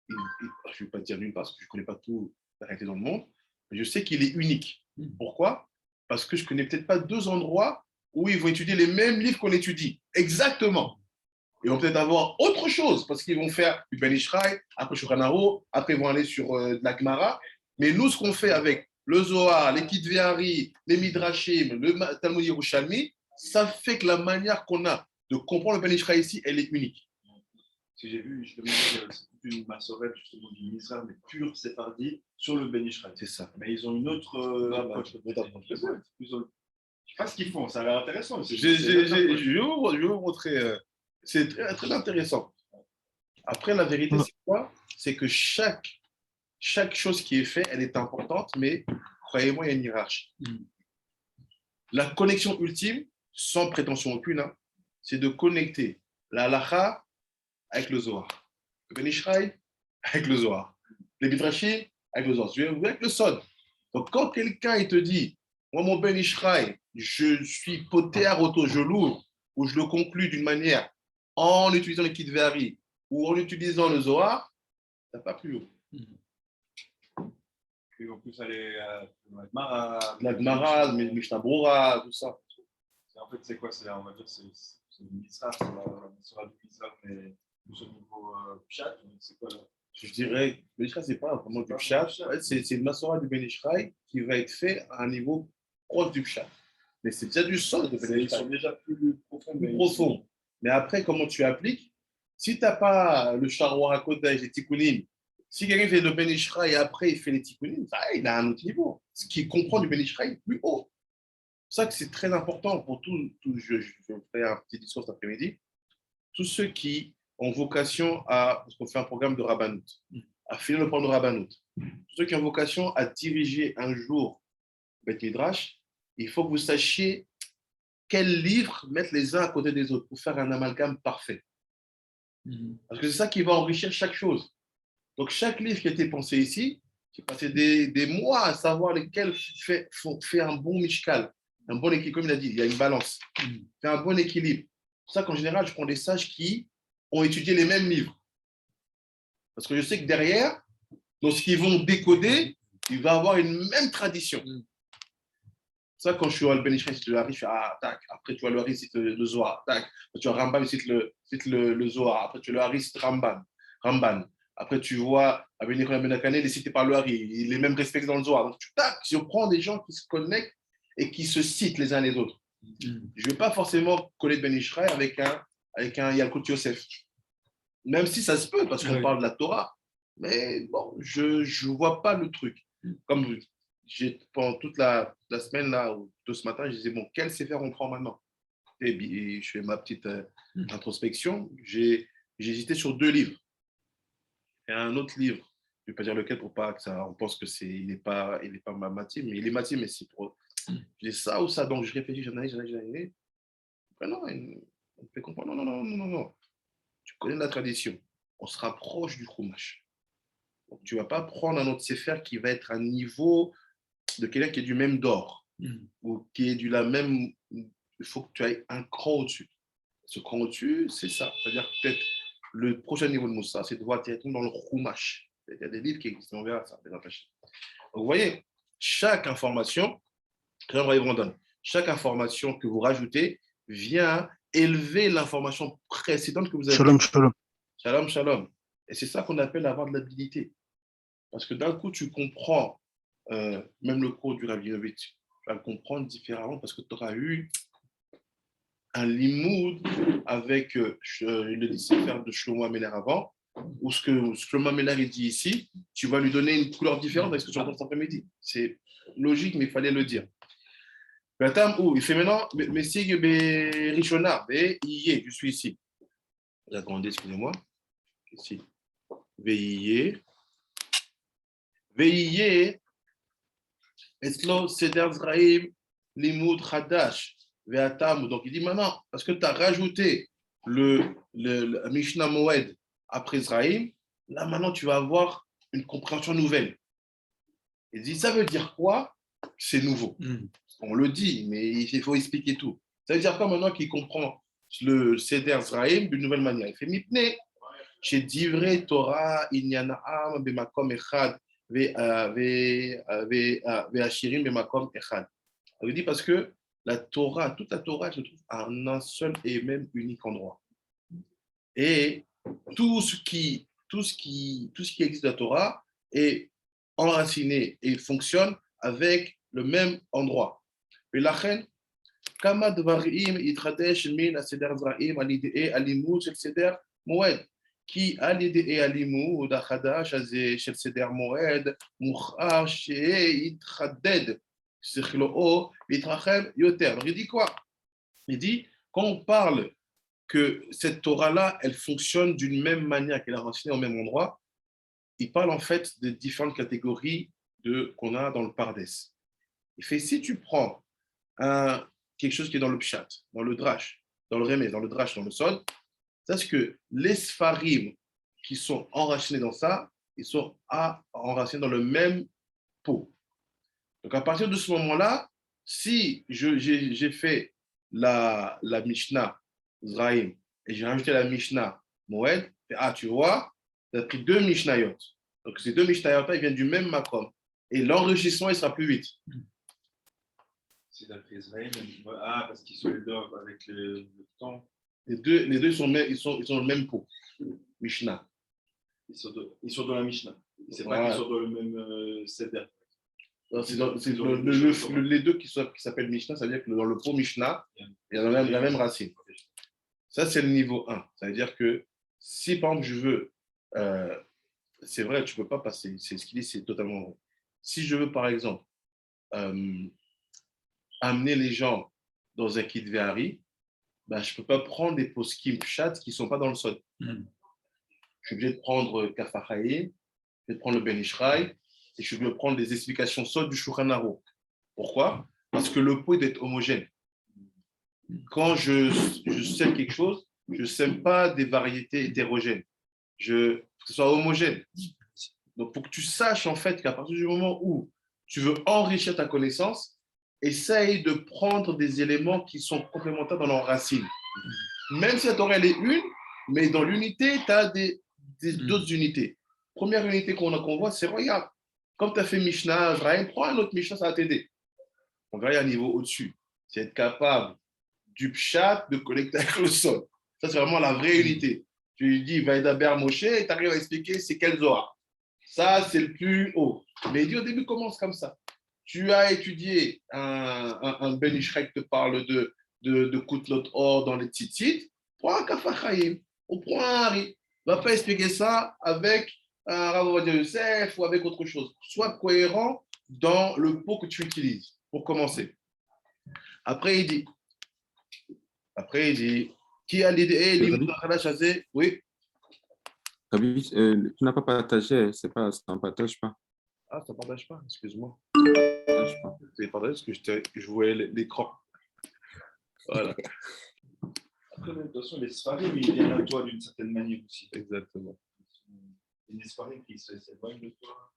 je ne vais pas dire nulle part parce que je ne connais pas tout arrêté dans le monde, mais je sais qu'il est unique. Pourquoi? Parce que je ne connais peut-être pas deux endroits où ils vont étudier les mêmes livres qu'on étudie. Exactement. Ils vont peut-être avoir autre chose parce qu'ils vont faire du Ben Ishraï, après Shulchan Aruch, après ils vont aller sur de la Gemara. Mais nous, ce qu'on fait avec le Zohar, les Kitveari, les Midrashim, le Talmud Yerushalmi, ça fait que la manière qu'on a de comprendre le Ben Ishraï ici, elle est unique. Si j'ai vu, justement, c'est toute une massorette justement du Mizrah, mais pure séfardi sur le Ben Ishraï. C'est ça. Mais ils ont une autre approche. Je ne sais pas ce qu'ils font, ça a l'air intéressant. Je vais vous montrer. C'est très, très intéressant. Après, la vérité, c'est quoi? C'est que chaque chose qui est faite, elle est importante, mais croyez-moi, il y a une hiérarchie. La connexion ultime, sans prétention aucune, hein, c'est de connecter la halacha avec le Zohar, le Ben Ishraï avec le Zohar, les Midrashim avec le Zohar, avec le Sod. Donc, quand quelqu'un il te dit, moi, mon Ben Ishraï, je suis poté à roto, je l'ouvre, ou je le conclus d'une manière en utilisant les Kitveari ou en utilisant le Zohar, ça n'a pas plus haut. Et en plus, aller la Gemara, La Gemara, Mishnah Brura, tout ça. En fait, c'est quoi? On va dire c'est le Mizrah, c'est la Masora du Mizrah, mais plus au niveau Pshat. C'est quoi là? Je dirais, Ben Ishraï, ce n'est pas vraiment du Pshat. C'est une Masora du Ben Ishraï qui va être fait à un niveau proche du Pshat. Mais c'est déjà du sol de Ben Ishraï. Ils sont déjà plus profonds. Plus profond. Mais après, comment tu appliques? Si tu n'as pas le Charwa Kodesh, les Tikkunim, si quelqu'un fait le Ben Ishraï et après il fait les Tikkunim, il a un autre niveau. Ce qui comprend du Ben Ishraï plus haut. C'est ça que c'est très important pour tout je ferai un petit discours cet après-midi. Tous ceux qui ont vocation à, parce qu'on fait un programme de Rabbanout, à finir le programme de Rabbanout, tous ceux qui ont vocation à diriger un jour Beth Midrash, il faut que vous sachiez quels livres mettre les uns à côté des autres pour faire un amalgame parfait. Parce que c'est ça qui va enrichir chaque chose. Donc, chaque livre qui a été pensé ici, j'ai passé des mois à savoir lesquels fait un bon mishkal, un bon équilibre. Comme il a dit, il y a une balance. Fait un bon équilibre. C'est pour ça qu'en général, je prends des sages qui ont étudié les mêmes livres. Parce que je sais que derrière, dans ce qu'ils vont décoder, il va avoir une même tradition. Ça, quand je suis au Ben Ishraï, si tu arrives, je fais tac. Après, tu vois le Hari, c'est le Zohar, tac. Après, tu vois Rambam, c'est le Zohar. Après, tu vois le Hari, c'est Ramban. Après, tu vois Abel Nicolas Benakane, il est cité par le Hari. Il est même respecté dans le Zohar. Donc, tac, je prends des gens qui se connectent et qui se citent les uns les autres. Je ne vais pas forcément coller Ben Ishraï avec un Yalkut Yosef. Même si ça se peut, parce qu'on parle de la Torah. Mais bon, je ne vois pas le truc. Comme pendant toute la semaine, là, ou tout ce matin, je disais, bon, quel CFR on prend maintenant? Et je fais ma petite introspection. J'ai hésité sur 2 livres. Et un autre livre, je ne vais pas dire lequel pour pas que ça, on pense que il n'est pas ma matim, mais il est matim, mais c'est pour. Je dis ça ou ça, donc je réfléchis, j'analyse. Après, non, on me fait comprendre, non. Tu connais la tradition. On se rapproche du Chumash. Donc, tu ne vas pas prendre un autre CFR qui va être à un niveau de quelqu'un qui est du même d'or ou qui est du la même. Il faut que tu ailles un cran au-dessus. Ce cran au-dessus, c'est ça. C'est-à-dire peut-être le prochain niveau de Moussa, c'est de voir directement dans le Chumash. Il y a des livres qui existent, on verra ça. Donc, vous voyez, chaque information, chaque information que vous rajoutez vient élever l'information précédente que vous avez. Shalom. Et c'est ça qu'on appelle avoir de l'habilité. Parce que d'un coup, tu comprends, même le cours du Rabinovitch, tu vas le comprendre différemment parce que tu auras eu un limoud avec le CFR de Shlomo Ameler avant, ou ce que Shlomo Ameler dit ici, tu vas lui donner une couleur différente avec ce que tu entends cet après-midi. C'est logique, mais il fallait le dire. Il fait maintenant, Messig Rishona, je suis ici. Attendez, excusez-moi. ici. Veillez. Veillez. Eslo Seder Zraim Limud Hadash Ve'atam. Donc il dit maintenant, parce que tu as rajouté le Mishnah Moed après Zraim, là maintenant tu vas avoir une compréhension nouvelle. Il dit, ça veut dire quoi? C'est nouveau. On le dit, mais il faut expliquer tout. Ça veut dire quoi maintenant qu'il comprend le Seder Zraim d'une nouvelle manière? Il fait Mipne, chez Divrei Torah, Inyana'am, Bemakom Echad, Ve'ashirim, Bemakom Echad. Il dit parce que la Torah, toute la Torah se trouve à un seul et même unique endroit. Et tout ce qui existe de la Torah est enraciné et fonctionne avec le même endroit. Et la reine, כמה דברים יתחדש מן הסדר זרעים על ידי הלימוד של סדר מועד. כי על ידי הלימוד החדש הזה של סדר מועד מוכרח שיתחדד שכלו ויתרחב יותר. Il dit quoi? Il dit, quand on parle que cette Torah-là, elle fonctionne d'une même manière, qu'elle est enracinée au même endroit, il parle en fait de différentes catégories qu'on a dans le Pardes. Il fait, si tu prends quelque chose qui est dans le Pshat, dans le Drash, dans le Remez, dans le Drash, dans le Sod, sache que les Sfarim qui sont enracinés dans ça, ils sont enracinés dans le même pot. Donc à partir de ce moment-là, si j'ai fait la Mishnah Zraim et j'ai rajouté la Mishnah Moed, tu vois, tu as pris deux Mishnayot. Donc ces deux Mishnayot, ils viennent du même Makom. Et l'enrichissement, il sera plus vite. C'est d'après Israël. Parce qu'ils sont les deux avec le temps. Les deux sont dans le même pot. Mishnah. Ils sont dans la Mishnah. C'est Voilà. pas qu'ils sont dans le même Seder. Les deux qui s'appellent Mishnah, ça veut dire que dans le pot Mishnah, il y a la même racine. Ça, c'est le niveau 1. Ça veut dire que si, par exemple, je veux, c'est vrai, tu ne peux pas passer, c'est ce qu'il dit, c'est totalement vrai. Si je veux, par exemple, amener les gens dans un kit Vehari, je ne peux pas prendre des poskim pshat qui ne sont pas dans le sol. Je suis obligé de prendre Kafachaïm, je vais prendre le Ben Ishraï, et je suis obligé de prendre des explications sol du Shulchan Aruch. Pourquoi? Parce que le pot doit être homogène. Quand je sème quelque chose, je ne sème pas des variétés hétérogènes. Que ce soit homogène. Donc, pour que tu saches en fait qu'à partir du moment où tu veux enrichir ta connaissance, essaye de prendre des éléments qui sont complémentaires dans leurs racines. Même si la Torah elle est une, mais dans l'unité, tu as d'autres unités. Première unité qu'on voit, c'est regarde, comme tu as fait Mishnah, Azraïm, prends un autre Mishnah, ça va t'aider. On va aller à un niveau au-dessus. C'est être capable du pshat de connecter avec le sol. Ça, c'est vraiment la vraie unité. Tu lui dis, Vaïdaber Moshe, et tu arrives à expliquer c'est quel Zohar. Ça, c'est le plus haut. Mais il dit au début, commence comme ça. Tu as étudié un Ben Ishraï qui te parle de Kutlot Or dans les tzitzit, prends un Kafachaïm, ou prends un Hari. Ne va pas expliquer ça avec un Rav Ovadia Yosef ou avec autre chose. Sois cohérent dans le pot que tu utilises, pour commencer. Après, il dit, qui a l'idée, oui. Rabbi, tu n'as pas partagé, ça ne partage pas. Ah, ça ne partage pas, excuse-moi. Partage pas. C'est partagé parce que je voyais l'écran. Voilà. Après, de toute façon, les Sfarim, ils viennent à toi d'une certaine manière aussi. Exactement. Il y a des Sfarim qui s'éloignent de toi.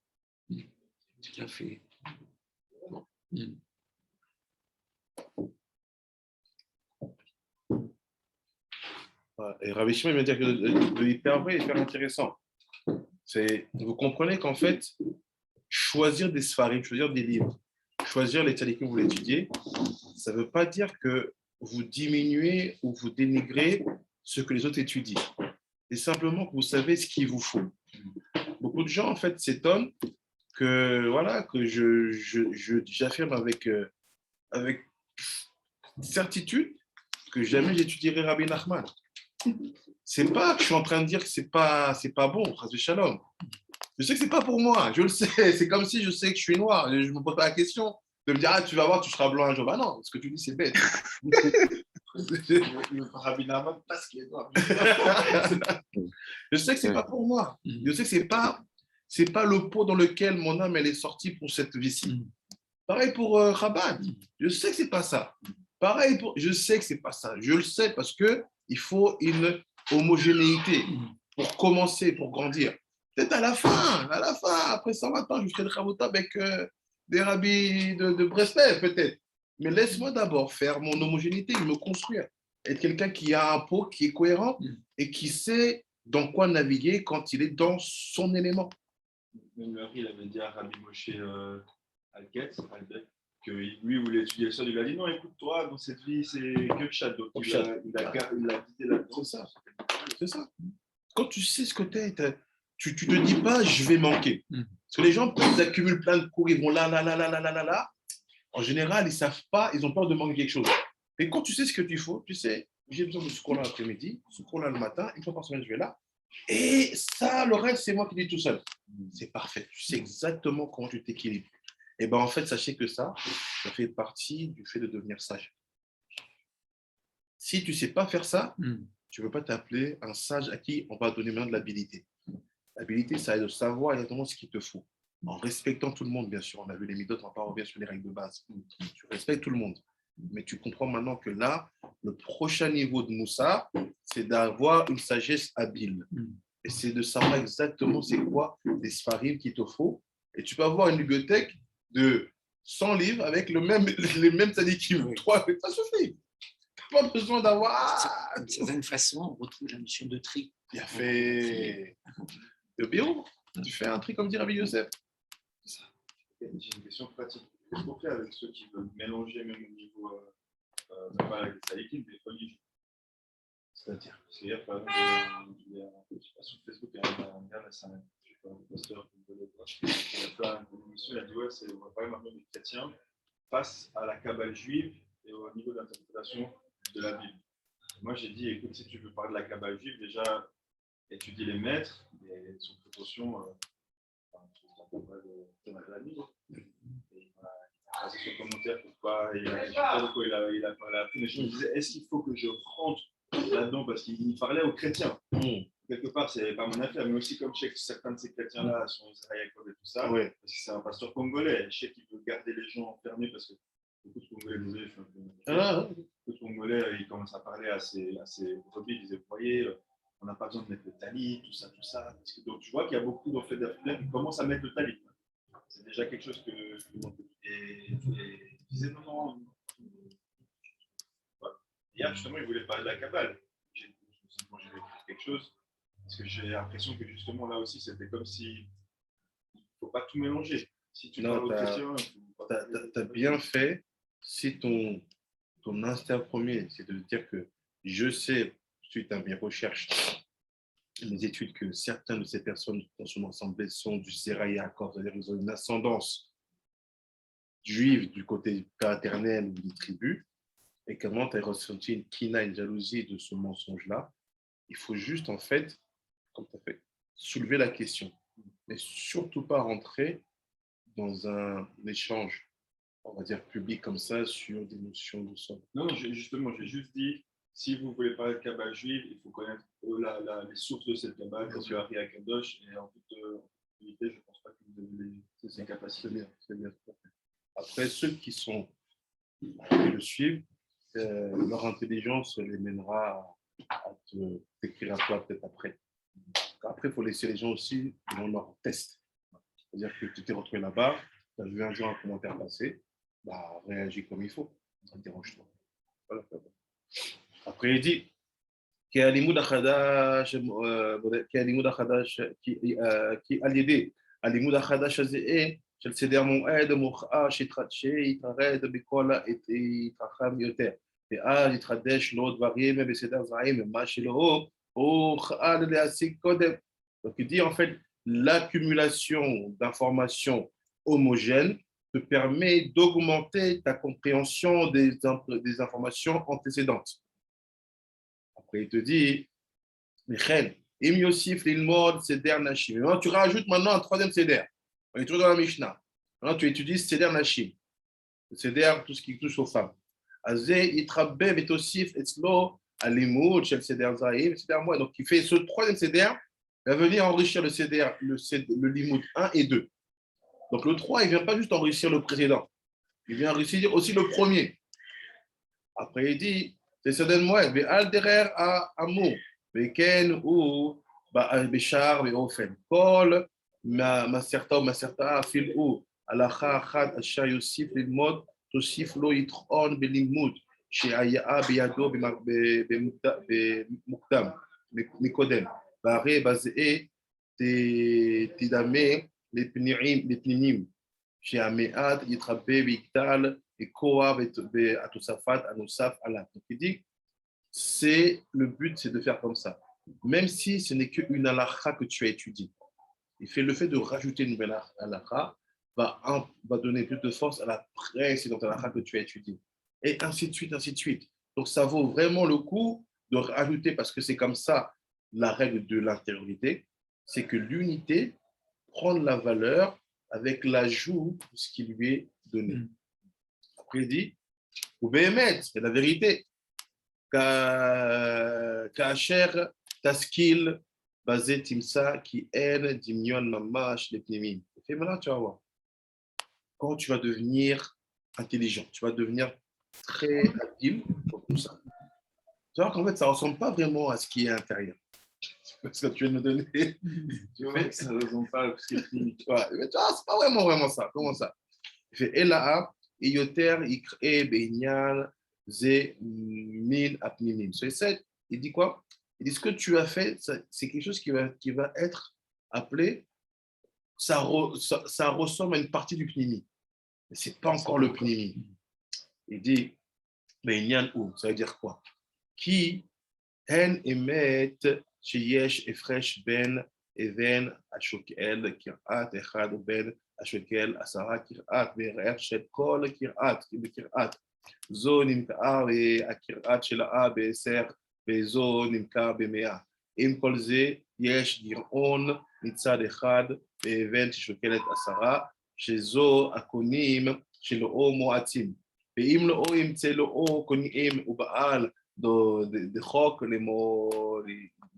Tout à fait. Et Rabbi Shimon vient dire que de hyper vrai, hyper intéressant. Vous comprenez qu'en fait, choisir des Sfarim, choisir des livres, choisir les tzadikim que vous voulez étudier, ça ne veut pas dire que vous diminuez ou vous dénigrez ce que les autres étudient. C'est simplement que vous savez ce qu'il vous faut. Beaucoup de gens, en fait, s'étonnent que j'affirme avec certitude que jamais j'étudierai Rabbi Nachman. C'est pas que je suis en train de dire que c'est pas bon, Chas v'Shalom. Je sais que c'est pas pour moi, je le sais. C'est comme si je sais que je suis noir. Je me pose pas la question de me dire tu vas voir, tu seras blanc un jour. Non, ce que tu dis c'est bête. Rabbi Nachman, parce qu'il est noir. Je sais que ce n'est pas pour moi. Je sais que ce n'est pas le pot dans lequel mon âme elle est sortie pour cette vie-ci. Pareil pour Rabat. Je sais que ce n'est pas ça. Pareil pour... Je sais que ce n'est pas ça. Je le sais parce qu'il faut une homogénéité pour commencer, pour grandir. Peut-être à la fin, après 120 ans, je ferai le Chavota avec des rabbis de Breslev, peut-être. Mais laisse-moi d'abord faire mon homogénéité, me construire. Être quelqu'un qui a un pot qui est cohérent et qui sait dans quoi naviguer quand il est dans son élément. Même Larry, il avait dit à Rabbi Moshe Albert, que lui voulait étudier le sol. Il lui a dit non, écoute-toi, dans cette vie, c'est que Tchad. Donc il a guidé là-dedans. C'est ça. Quand tu sais ce que tu es, tu ne te dis pas je vais manquer. Parce que les gens, quand ils accumulent plein de cours, ils vont là. En général, ils ne savent pas, ils ont peur de manquer quelque chose. Mais quand tu sais ce que tu faut, tu sais, j'ai besoin de ce cours-là l'après-midi, ce cours-là le matin, une fois par semaine, je vais là. Et ça, le reste, c'est moi qui dis tout seul. C'est parfait. Tu sais exactement comment tu t'équilibres. Et bien, en fait, sachez que ça fait partie du fait de devenir sage. Si tu ne sais pas faire ça, tu ne peux pas t'appeler un sage à qui on va donner maintenant de l'habilité. L'habilité, ça est de savoir exactement ce qu'il te faut. En respectant tout le monde, bien sûr. On a vu les méthodes, on ne va pas revenir sur les règles de base. Tu respectes tout le monde. Mais tu comprends maintenant que là, le prochain niveau de Moussa, c'est d'avoir une sagesse habile. Et c'est de savoir exactement c'est quoi les sfarim qu'il te faut. Et tu peux avoir une bibliothèque de 100 livres avec les mêmes tzadikim. Ça suffit. Tu n'as pas besoin d'avoir... D'une certaine façon, on retrouve la notion de tri. Il a fait de bio. Tu fais un tri comme dit Rabbi Yosef. J'ai une question pratique. Qu'est-ce qu'on fait avec ceux qui veulent mélanger même au niveau, même pas avec les salikim, des folies? C'est-à-dire, parce qu'hier, par exemple, je sais pas, sur Facebook, il y a un gars, là, c'est un pasteur qui veut le voir. Il a fait une émission, il a dit ouais, c'est vraiment maintenant des chrétiens face à la Kabbale juive et au niveau de l'interprétation de la Bible. Et moi, j'ai dit, écoute, si tu veux parler de la Kabbale juive, déjà, étudie les maîtres et son précaution. De la Bible. Il a fait ce commentaire pourquoi il a parlé après, mais je me disais, est-ce qu'il faut que je rentre là-dedans parce qu'il parlait aux chrétiens. Quelque part, c'est pas mon affaire, mais aussi comme je sais que certains de ces chrétiens-là sont israéliens et tout ça, parce que c'est un pasteur congolais. Je sais qu'il veut garder les gens enfermés parce que beaucoup de Congolais, désolé, je suis un peu. Beaucoup de Congolais, ils commencent à parler à ces brebis, ils disaient, vous voyez, on n'a pas besoin de mettre le talit, tout ça. Parce que, donc, tu vois qu'il y a beaucoup d'enfants qui commencent à mettre le talit. C'est déjà quelque chose que et je disais non. Voilà. Hier, justement, il voulait parler de la Kabbale. J'ai écrit quelque chose parce que j'ai l'impression que justement là aussi, c'était comme si il ne faut pas tout mélanger. Si tu parles aux chrétiens, tu as bien fait. Si ton instinct premier, c'est de dire que je sais, suite à mes recherches, mes études, que certaines de ces personnes dans son assemblée sont du Zeraï Yaakov, c'est-à-dire qu'ils ont une ascendance juive du côté paternel ou des tribus, et comment tu as ressenti une kina, une jalousie de ce mensonge-là. Il faut juste, en fait, comme tu as fait, soulever la question, mais surtout pas rentrer dans un échange, on va dire, public comme ça, sur des notions de sol. Non, justement, j'ai juste dit, si vous voulez parler de Kabbale juive, il faut connaître les sources de cette Kabbale, comme le Ari Akadosh, et en toute unité, je ne pense pas que vous avez ces capacités. C'est bien. Après, ceux qui le suivent, leur intelligence les mènera à t'écrire à toi peut-être après. Après, il faut laisser les gens aussi dans leur test. C'est-à-dire que tu t'es retrouvé là-bas, tu as vu un jour un commentaire passer, réagis comme il faut, ça te dérange pas. Voilà. Après, il dit كاليمود החדש, كاليمود החדש, כי על ידי הלימוד החדש הזה של סדר מועד מוכרח שיתחרד בכל יתרחב יותר, ואז יתחדש לו דברים בסדר זרעים, ומה שלא הוא חד להשיג קודם. Donc il dit en fait l'accumulation d'informations homogènes te permet d'augmenter ta compréhension des informations antécédentes. Après, il te dit, Michel, Im Yosif Lilmod Seder Nashim. Maintenant, tu rajoutes maintenant un troisième Seder. On est toujours dans la Mishnah. Maintenant, tu étudies Seder Nashim. Seder, tout ce qui touche aux femmes. Azé, Itrabbe, Betosif, Etzlo, Alimud, Shel Seder Zahim, Seder Moed. Donc, il fait ce troisième Seder il va venir enrichir le CDR, le limoud 1 et 2. Donc le 3, il ne vient pas juste enrichir le précédent. Il vient enrichir aussi le premier. Après, il dit, c'est certainement, mais al derer à amour, mais ken ou béchar, mais ofen. Kol, ma certa, fil ou, alacha, chad, asha, yosif, l'ilmod, tosif, lo, yitron, belimud, sheaya, beyado, bemukdam, mikodem, baré, basé, tidame, les pninim, chez Améad, Yitrabé, Bigdal, et Koa, Atosafat, Anosaf, Allah. Donc il dit, le but, c'est de faire comme ça. Même si ce n'est qu'une halakha que tu as étudiée. Le fait de rajouter une nouvelle halakha va donner plus de force à la précédente halakha que tu as étudiée. Et ainsi de suite, ainsi de suite. Donc ça vaut vraiment le coup de rajouter, parce que c'est comme ça la règle de l'intériorité, c'est que l'unité prend la valeur avec l'ajout de ce qui lui est donné. Après, il dit, vous pouvez émettre, c'est la vérité. Kacher, taskil, basé timsa, qui en, dimion, mamash, les pnémines. Et maintenant, tu vas voir. Quand tu vas devenir intelligent, tu vas devenir très habile pour tout ça. Tu vois qu'en fait, ça ne ressemble pas vraiment à ce qui est intérieur. Ce que tu viens de me donner. Tu vois, ça ne ressemble pas à ce qui est fini. Ouais, mais tu vois, c'est pas vraiment ça. Comment ça? Il fait Ela'a, Ioter, Ikre, Beinyan, Ze, Min, Apninim. Sur les 7, il dit quoi? Il dit ce que tu as fait, c'est quelque chose qui va être appelé, ça ressemble à une partie du Pnimi. Mais ce n'est pas encore le Pnimi. Il dit Beinyan ou, ça veut dire quoi? Qui, Hen, Emet, Sheyesh, Efresh, Ben, Even, Ashokel, Kirat, Echad, Ben, השוקל 10 קראת בערך של כל קראת, בקראת. זו נמכר הקראת של ב10 וזו נמכר ב100. עם כל זה יש גירעון מצד אחד באבן ששוקלת 10, שזו הקונים שלאו מועצים. ואם לא ימצא לאו קונים ובעל דחוק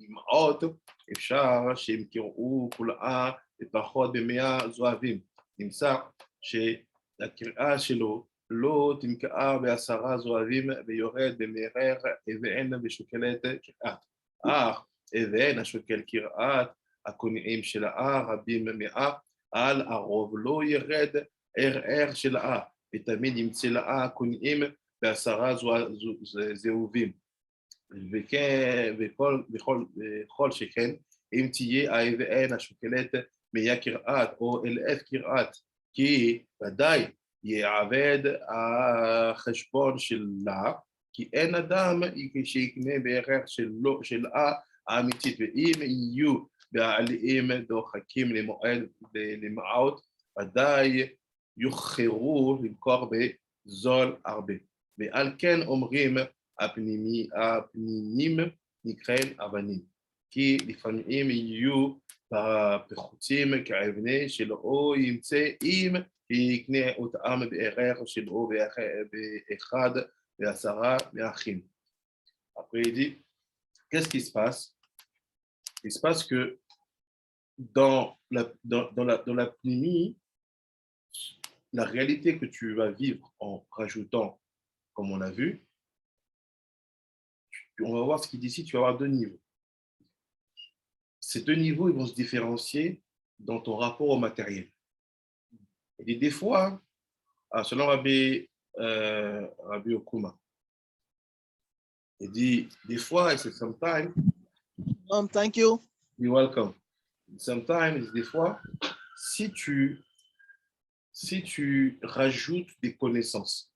למעות, אפשר שימכרו כולה לפחות ב100 זוהבים. נמצא שהקריאה שלו לא תמכר ב10 זוהבים ויורד במרר אבן ושוקלת קראת. אך אבן השוקל קראת, הקונים שלה רבים 100, על הרוב לא ירד ערער שלה, ותמיד ימצא לה קונים ב10 זהובים. וכל שכן, אם תהיה האבן השוקלת 100 קראת או 1000 קראת, כי ודאי יעבד החשבון שלה, כי אין אדם שיקנה בערך שלה האמיתית, ואם יהיו בעלים דוחקים למעות, ודאי יוכרו למכור בזול הרבה. ועל כן אומרים הפנינים נקראים אבנים, כי לפעמים יהיו בחוצים כאבני שלא ימצא אם יקנה אותם בערך שלו באחד ב10 מהאחים. Après, il dit, qu'est-ce qui se passe? Il se passe que dans la pnimi, la réalité que tu vas vivre en rajoutant, comme on l'a vu, on va voir ce qu'il dit ici, tu vas avoir 2 niveaux. Ces 2 niveaux, ils vont se différencier dans ton rapport au matériel. Et des fois, selon Rabbi Okuma, il dit, des fois, il dit, sometimes, Thank you. you're welcome. Sometimes, des fois, si tu rajoutes des connaissances,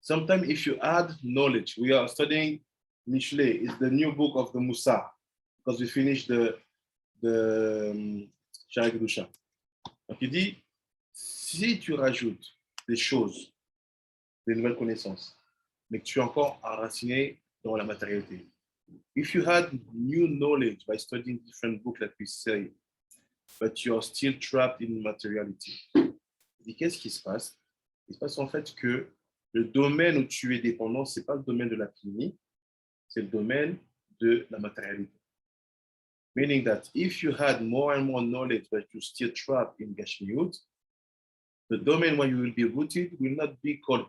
sometimes if you add knowledge, we are studying Mishle, it's the new book of the Musa, because we finished the Sharia Kedusha. Donc il dit, si tu rajoutes des choses, des nouvelles connaissances, mais que tu es encore enraciné dans la matérialité, if you had new knowledge by studying different books like we say, but you are still trapped in materiality, il dit, qu'est-ce qui se passe? Il se passe en fait que le domaine où tu es dépendant, ce n'est pas le domaine de la clinique, c'est le domaine de la matérialité. Meaning that if you had more and more knowledge but you still trapped in Gashmiut, the domain where you will be rooted will not be called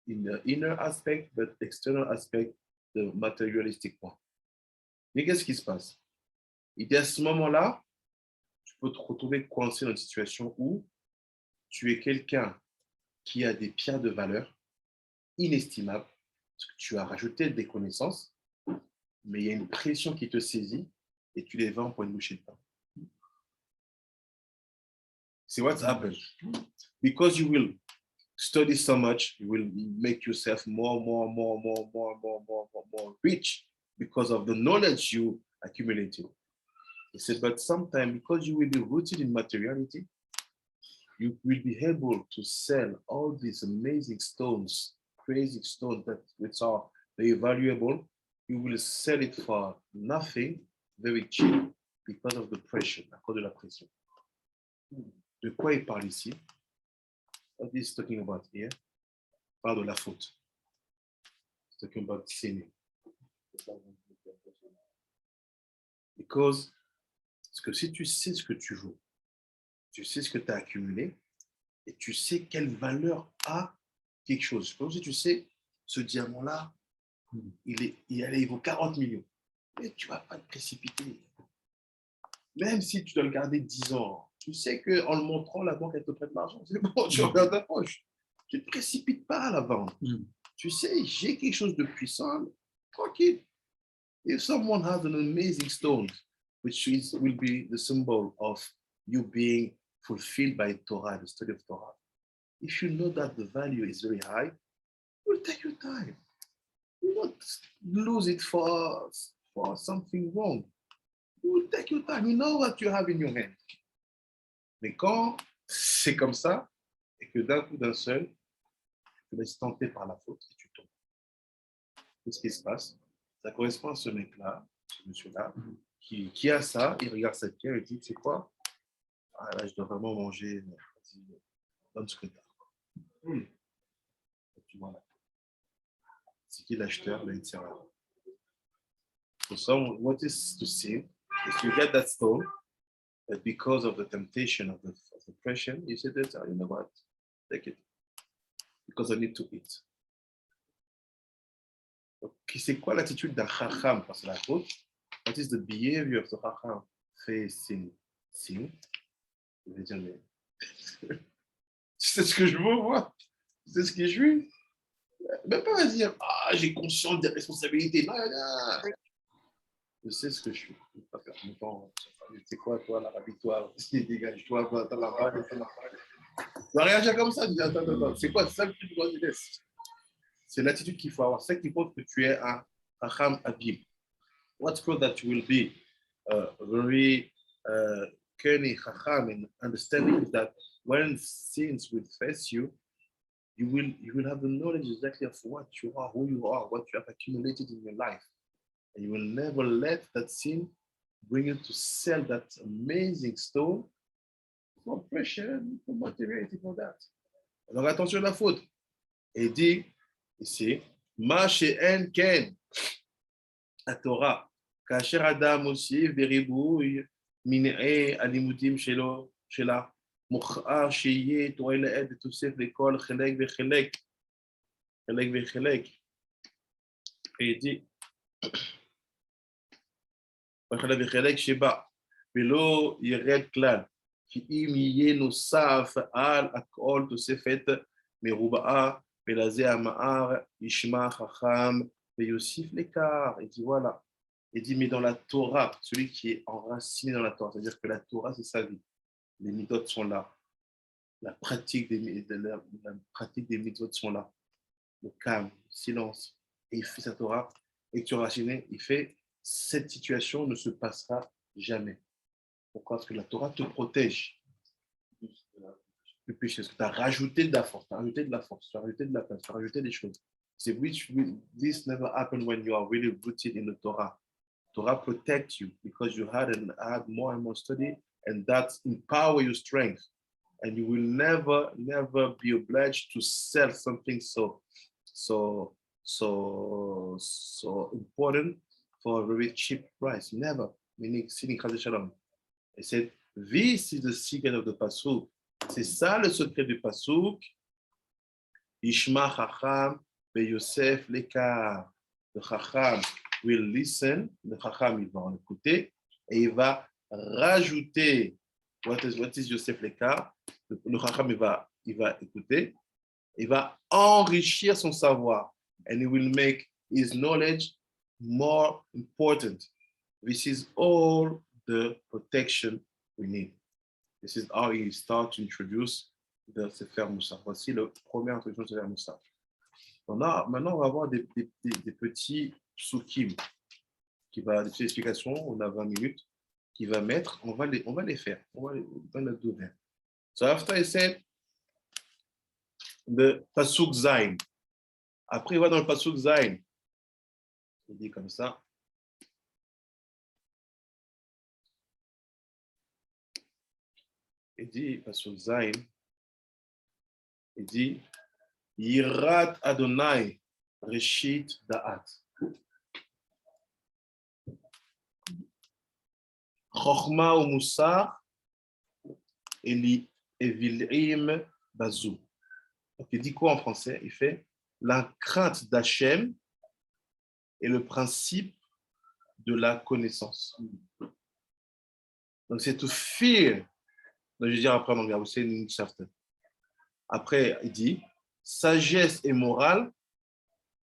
in the inner aspect, but external aspect, the materialistic one. Mais qu'est-ce qui se passe? Et à ce moment-là, tu peux te retrouver coincé dans une situation où tu es quelqu'un qui a des pierres de valeur inestimables, parce que tu as rajouté des connaissances, mais il y a une pression qui te saisit et tu les vends pour une bouchée de pain. See what's happened? Because you will study so much, you will make yourself more rich because of the knowledge you accumulated. He said, but sometimes because you will be rooted in materiality, you will be able to sell all these amazing stones, crazy stones which are very valuable. You will sell it for nothing, very cheap, because of the pressure, à cause de la pression. De quoi il parle ici? What is he talking about here? Il parle de la faute. He's talking about sinning. Because, parce que si tu sais ce que tu vaux, tu sais ce que tu as accumulé, et tu sais quelle valeur a quelque chose. Comme si tu sais, ce diamant-là, il vaut 40 millions. Mais tu ne vas pas te précipiter. Même si tu dois le garder 10 ans, tu sais qu'en le montrant, la banque, elle te prête l'argent. C'est bon, tu regardes ta poche. Tu ne te précipites pas à la vente. Tu sais, j'ai quelque chose de puissant, tranquille. If someone has an amazing stone, which will be the symbol of you being fulfilled by Torah, the study of Torah, if you know that the value is very high, you will take your time. You will not lose it for something wrong. You will take your time. You know what you have in your hand. Mais quand c'est comme ça, et que d'un coup, d'un seul, tu te laisses tenter par la faute et tu tombes. Qu'est-ce qui se passe? Ça correspond à ce mec-là, ce monsieur-là, qui a ça, il regarde cette pierre et dit, c'est quoi? Ah là, je dois vraiment manger. Donne ce que tu as. Tu vois là. C'est qui l'acheteur? Le Yitzhara. So some, what is to see? If you get that stone, but because of the temptation of the pressure, you say that, you know what? Take it. Because I need to eat. Okay, c'est quoi l'attitude d'un chacham face à la faute? What is the behavior of the chacham facing sin? Je vais dire, mais tu sais ce que je veux, moi? Tu sais ce que je suis? Même pas dire, ah, j'ai conscience des responsabilités. Non, non. Je sais ce que je suis. Je ne vais pas faire mon temps. C'est quoi, toi, l'Arabie-toi? Dégage-toi, t'as la bague, t'as la bague. Tu vas réagir comme ça. Tu dis, attends. C'est quoi? C'est ça que tu dois dire. C'est l'attitude qu'il faut avoir. C'est ça qui montre que tu es un chacham habib. What's proof that you will be very cunning chacham in understanding is that when sins will face you, you will have the knowledge exactly of what you are, who you are, what you have accumulated in your life. And you will never let that sin bring you to sell that amazing stone for pressure, for materiality, for that. Alors attention à la faute. Et dit ici, Ma she'en ken, la Torah, kasher adam aussi, beribouille, min'e alimudim shelo, shela, מוכרח שיהיה תורה לעד ותוסף לכל חלק וחלק. חלק וחלק שבה, ולא ירד כלל, כי אם יהיה נוסף על הכל תוספת מרובעה, ולזה המאר ישמע חכם ויוסיף לכך. Et dit voilà. Et dit mais dans la Torah, celui qui est enraciné dans la Torah, c'est-à-dire que la Torah c'est sa vie. Les mitzvot sont là. La pratique des mitzvot sont là. Le calme, le silence. Et il fait sa Torah. Et tu es enraciné, il fait cette situation ne se passera jamais. Pourquoi? Parce que la Torah te protège du péché. Parce que tu as rajouté de la force, tu as rajouté de la force, tu as rajouté de la place, tu as rajouté des choses. C'est this never happened when you are really rooted in the Torah. Torah protects you because you had more and more study, and that empower your strength. And you will never be obliged to sell something so important for a very cheap price. Never. meaning sinning chas shalom. Et c'est this is the secret of the pasuk. C'est ça le secret du pasuk. Ishma chacham be Yosef lekar. Le chacham will listen, le chacham il va en écouter et il va rajouter. What is Yosef lekar? Le chacham il va écouter, il va enrichir son savoir, and he will make his knowledge more important. This is all the protection we need. This is how he starts to introduce the Sefer Moussa. Voici la première introduction du Sefer Moussa. Maintenant, on va avoir des petits psukim, des petites explications, on a 20 minutes, qui va mettre, on va les faire, on va les donner. So after I said the pasuk zayin, après il va dans le pasuk zayin, il dit comme ça. Il dit, pasuk zayin, il dit, Yirat Adonai Reshit Da'at. Chochma ou Moussar Evil'im Bazou. Donc il dit quoi en français? Il fait la crainte d'Hachem est le principe de la connaissance. Donc c'est to fear. Donc je vais dire après en anglais, vous savez, après il dit sagesse et morale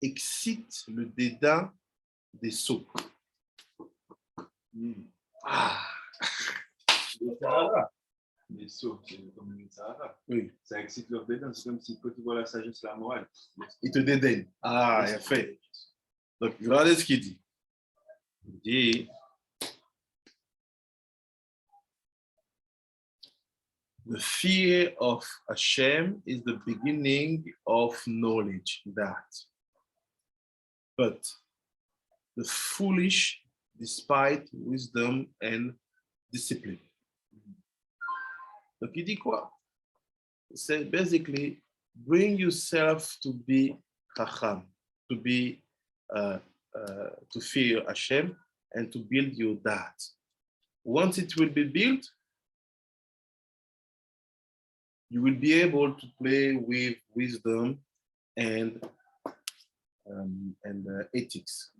excite le dédain des sots. Ah. Le Sahara. Les sots, c'est comme le Sahara. Oui. Ça excite leur dédain. C'est comme si quand tu vois la sagesse et la morale, ils te dédaignent. Ah, il a fait. Donc, regardez ce qu'il dit. Il dit the fear of Hashem is the beginning of knowledge, that. But the foolish despite wisdom and discipline. Donc, il dit quoi? C'est basically bring yourself to be chacham, to be to fear Hashem and to build your that. Once it will be built, you will be able to play with wisdom and ethics.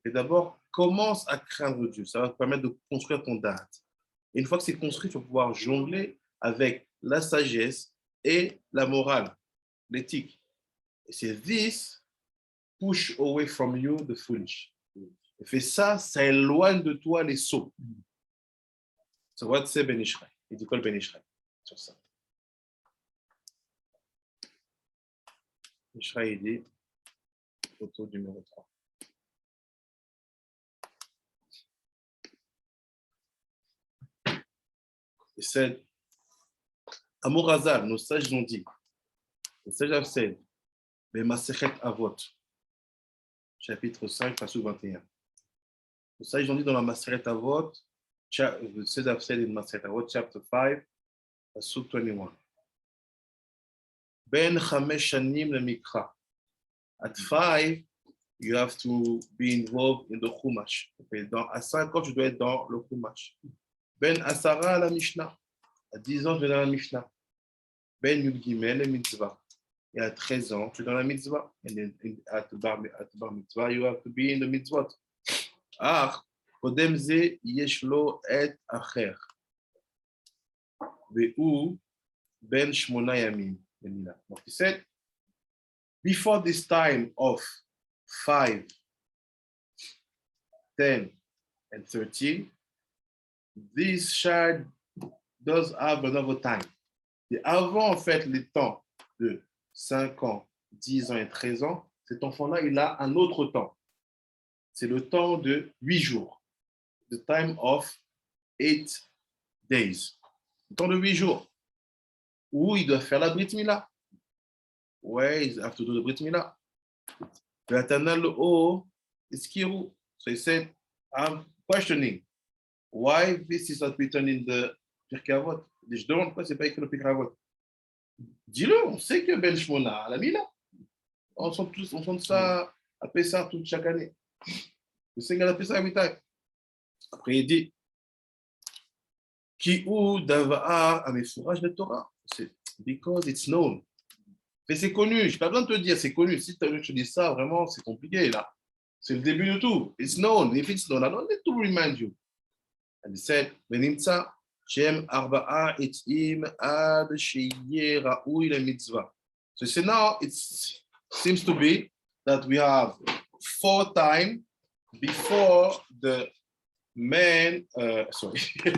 Et d'abord, commence à craindre Dieu. Ça va te permettre de construire ton date. Et une fois que c'est construit, tu vas pouvoir jongler avec la sagesse et la morale, l'éthique. Et c'est this push away from you the foolish. Et fait ça, ça éloigne de toi les sots. So what c'est Ben Ishraï? Il dit quoi le Ben Ishraï sur ça? Ishraï, il dit, photo numéro 3. He said, Amorazal, nos sages ont dit, the sages have said, Masechet Avot, chapitre 5, verset 21. Nos sages ont dit dans la Masechet Avot, the sages have said in Masechet Avot, chapter 5, verset 21. Ben Chamesh Shanim Lemikra. At 5, you have to be involved in the Chumash. À 5 ans, tu dois être dans le Chumash. Ben Asara la Mishnah. À 10 ans, tu es dans la Mishnah. Ben Yud Gimel la Mitzvah. Et à 13 ans, tu es dans la Mitzvah. And at Bar Mitzvah, you have to be in the Mitzvot. Ah, Kodem Ze Yesh Lo Et Acher. Ve'u Ben Shmona Yamim. Donc, he said, before this time of 5, 10, and 13, this child does have another time. Et avant, en fait, les temps de 5 ans, 10 ans et 13 ans, cet enfant-là, il a un autre temps. C'est le temps de 8 jours. The time of 8 days. Le temps de 8 jours. Où il doit faire la Brit Mila. Ouais, il have to do the Brit Mila. So he said, I'm questioning why this is not written in the Pirkei Avot. Je demande pourquoi ce n'est pas écrit dans le Pirkei Avot. Dis-le, on sait que Ben Shmona l'a mis là. On chante ça à Pessah chaque année. Le Seigneur a Pessah every time. Après, il dit Ki ou dava'a amefouraj le Torah. C'est because it's known. Mais c'est connu, je n'ai pas besoin de te dire, c'est connu. Si tu dis ça, vraiment, c'est compliqué là. C'est le début de tout. It's known. If it's known, I don't need to remind you. And he said, Benimtsa, Shem Arba'a etim ad sheye ra'ui la mitzvah. So now it seems to be that we have 4 times before the man,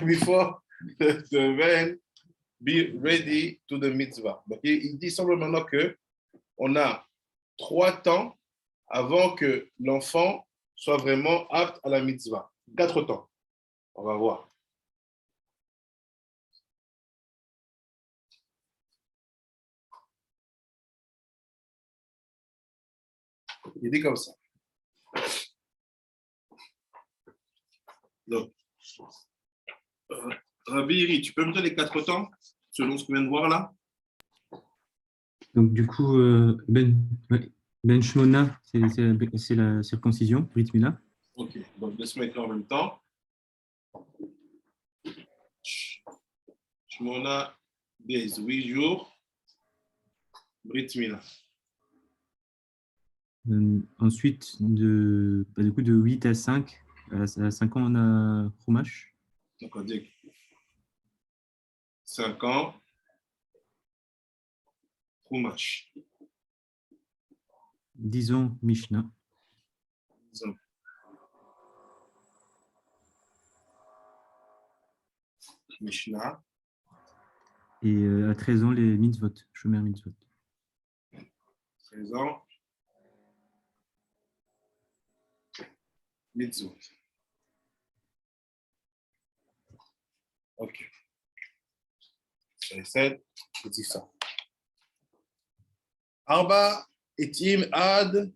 before the man be ready to the mitzvah. Donc, il dit simplement que on a 3 temps avant que l'enfant soit vraiment apte à la mitzvah. 4 temps. On va voir. Il dit comme ça. Donc, Rabbi Iri, tu peux me donner les 4 temps selon ce qu'on vient de voir là? Donc, du coup, Ben Shmona, c'est la circoncision, Brit Mila. Ok, donc laisse-moi écrire en même temps. Shmona days, 8 jours, Brit Mila. Ensuite, du coup, de 8 à 5, à 5 ans, on a Chumash. Donc, on dit 5 ans, Chumash. 10 ans, Mishnah. 10 ans. Mishnah. Et à 13 ans, les mitzvot, Shomer mitzvot. 13 ans. Mitzvot. Ok. C'est ça. Arba etim ad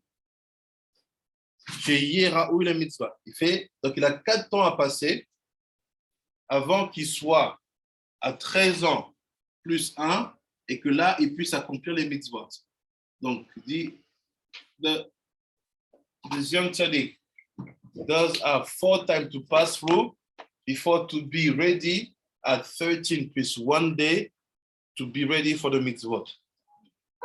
sheye ra'ui la mitzvah. Donc, il a 4 temps à passer avant qu'il soit à 13 ans plus 1 et que là, il puisse accomplir les mitzvot. Donc, il dit, this young tzaddik does have 4 times to pass through before to be ready at 13 plus 1 day to be ready for the mitzvot.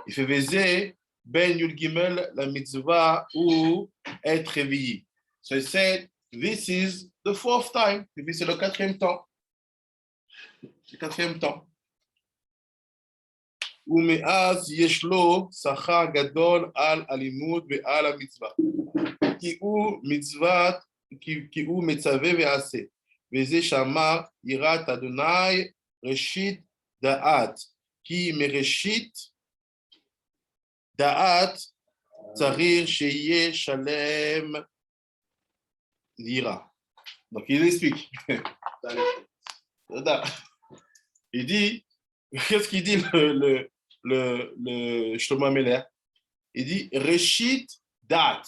Il fait baiser Ben Yud Gimel la mitzvah ou être réveillé. So he said, this is the 4th time. C'est le 4e temps. Le 4e temps. ומאז יש לו שכר גדול על הלימוד ועל המצווה. כי הוא מצווה ועשה. וזה שאמר יראת אדוני ראשית דעת. כי מראשית דעת צריך שיהיה שלם יראה. Donc il explique. Il dit, qu'est-ce qu'il dit le Shlomo Ameler? Il dit Reshit Dat.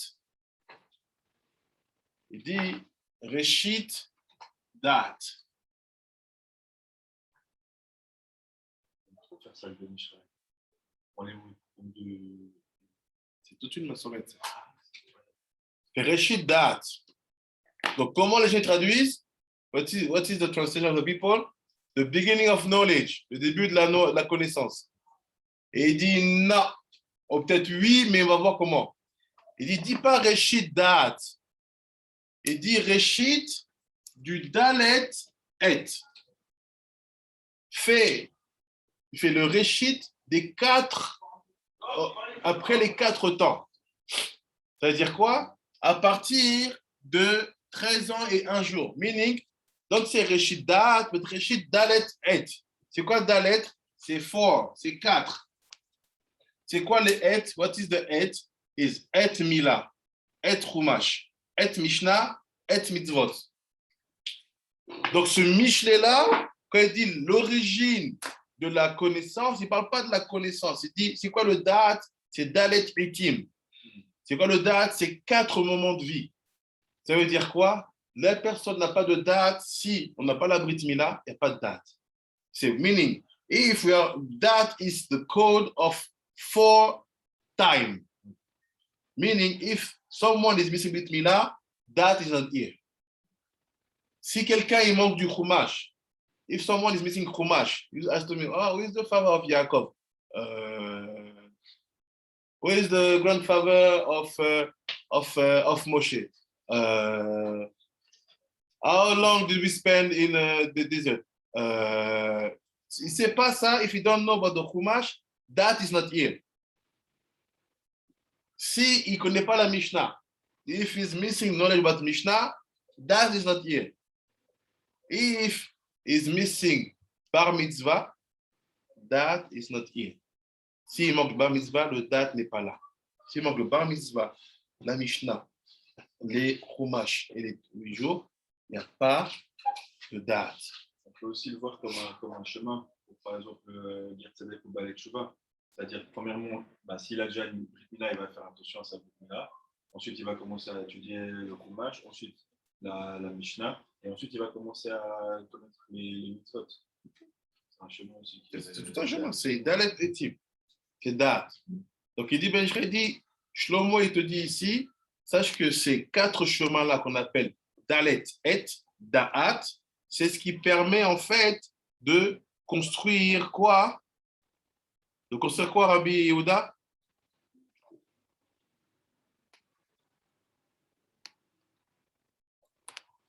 Il dit Reshit Dat. C'est toute une maçonnette. Reshit Dat. Donc, comment les gens traduisent? What is the translation of the people? The beginning of knowledge, le début de la connaissance. Et il dit non, ou peut-être oui, mais on va voir comment. Il dit, dis pas Reshit Dat. Il dit Reshit du Dalet Et. Il fait le Reshit des 4, après les 4 temps. Ça veut dire quoi? À partir de 13 ans et 1 jour. Meaning, donc c'est Reshit Dat, mais Reshit Dalet Et. C'est quoi Dalet? C'est 4, c'est 4. C'est quoi le Et? What is the Et? Is Et Mila, Et Chumash, Et Mishnah, Et Mitzvot. Donc ce Michelet-là, quand il dit l'origine de la connaissance, il ne parle pas de la connaissance. Il dit, c'est quoi le Dat? C'est Dalet Itim. C'est quoi le Dat? C'est 4 moments de vie. Ça veut dire quoi? La personne n'a pas de date. Si on n'a pas la Brit Mila, il n'y a pas de date. C'est meaning, if that is the code of 4 time. Meaning, if someone is missing Brit Mila, that is not here. Si quelqu'un il manque du chumash, if someone is missing chumash, you ask me, oh, who is the father of Yaakov? Who is the grandfather of Moshe? How long did we spend in the desert? Il ne sait pas ça, if you don't know about the chumash, that is not here. Si il ne connaît pas la Mishnah, if he's missing knowledge about Mishnah, that is not here. If he's missing bar mitzvah, that is not here. S'il manque bar mitzvah, le date n'est pas là. S'il manque le bar mitzvah, la Mishnah, les chumash et les jours, il n'y a pas de date. On peut aussi le voir comme un chemin, pour, par exemple, dire tzedek ou balek tshuva. C'est-à-dire, premièrement, s'il a déjà une brit mila, il va faire attention à sa brit mila. Ensuite, il va commencer à étudier le chumash, ensuite la Mishnah, et ensuite, il va commencer à connaître les mitzvot. C'est un chemin aussi. C'est tout un chemin, c'est dalet et tib. C'est date. Donc, il dit, Ben Ishraï dit, Shlomo, il te dit ici, sache que ces 4 chemins-là qu'on appelle dalet et da'at, c'est ce qui permet en fait de construire quoi? De construire quoi, Rabbi Yehuda?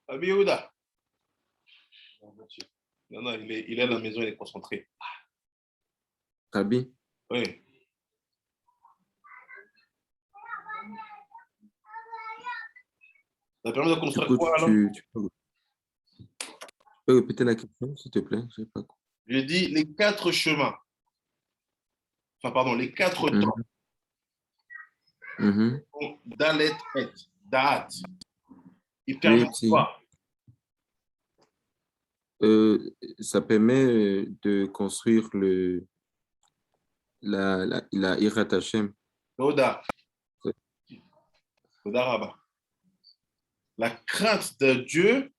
Rabbi Yehuda. Non, il est à la maison, il est concentré. Rabbi, Oui. Ça permet de construire du coup, quoi alors? tu peux répéter la question, s'il te plaît? J'ai pas compris. Je dis les 4 chemins. Enfin, pardon, les 4 temps. Dalet et Da'at. Ils permettent si. quoi? Ça permet de construire la Hirat Hashem. Oda. Oda Rabba. La crainte de Dieu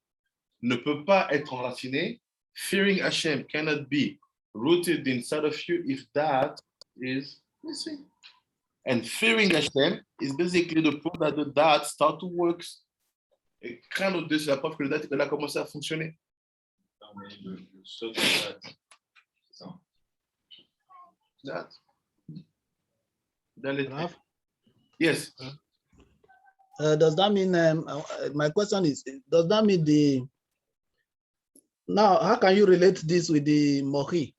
ne peut pas être enracinée. Fearing Hashem cannot be rooted inside of you if that is missing. And fearing Hashem is basically the proof that the date start to work. Et craindre Dieu, c'est la preuve que le date a commencé à fonctionner. Mais le seul date, c'est ça. Date. Yes. Does that mean, my question is, does that mean now, how can you relate this with the Mohi?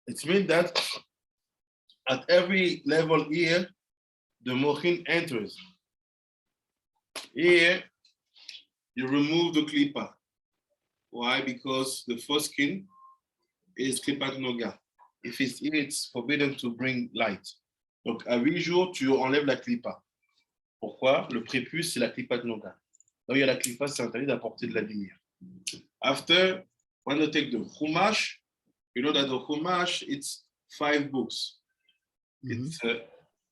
It means that at every level here, the Mochin enters. Here, you remove the Klippa. Why? Because the foreskin is Klippat Noga. If it's here, it's forbidden to bring light. Donc, à 8 jours, tu enlèves la Klippa. Pourquoi? Le prépuce, c'est la Klippat Noga. Là où il y a la Klippa, c'est interdit d'apporter de la lumière. After, when you take the Chumash, you know that the Chumash, it's 5 books. It's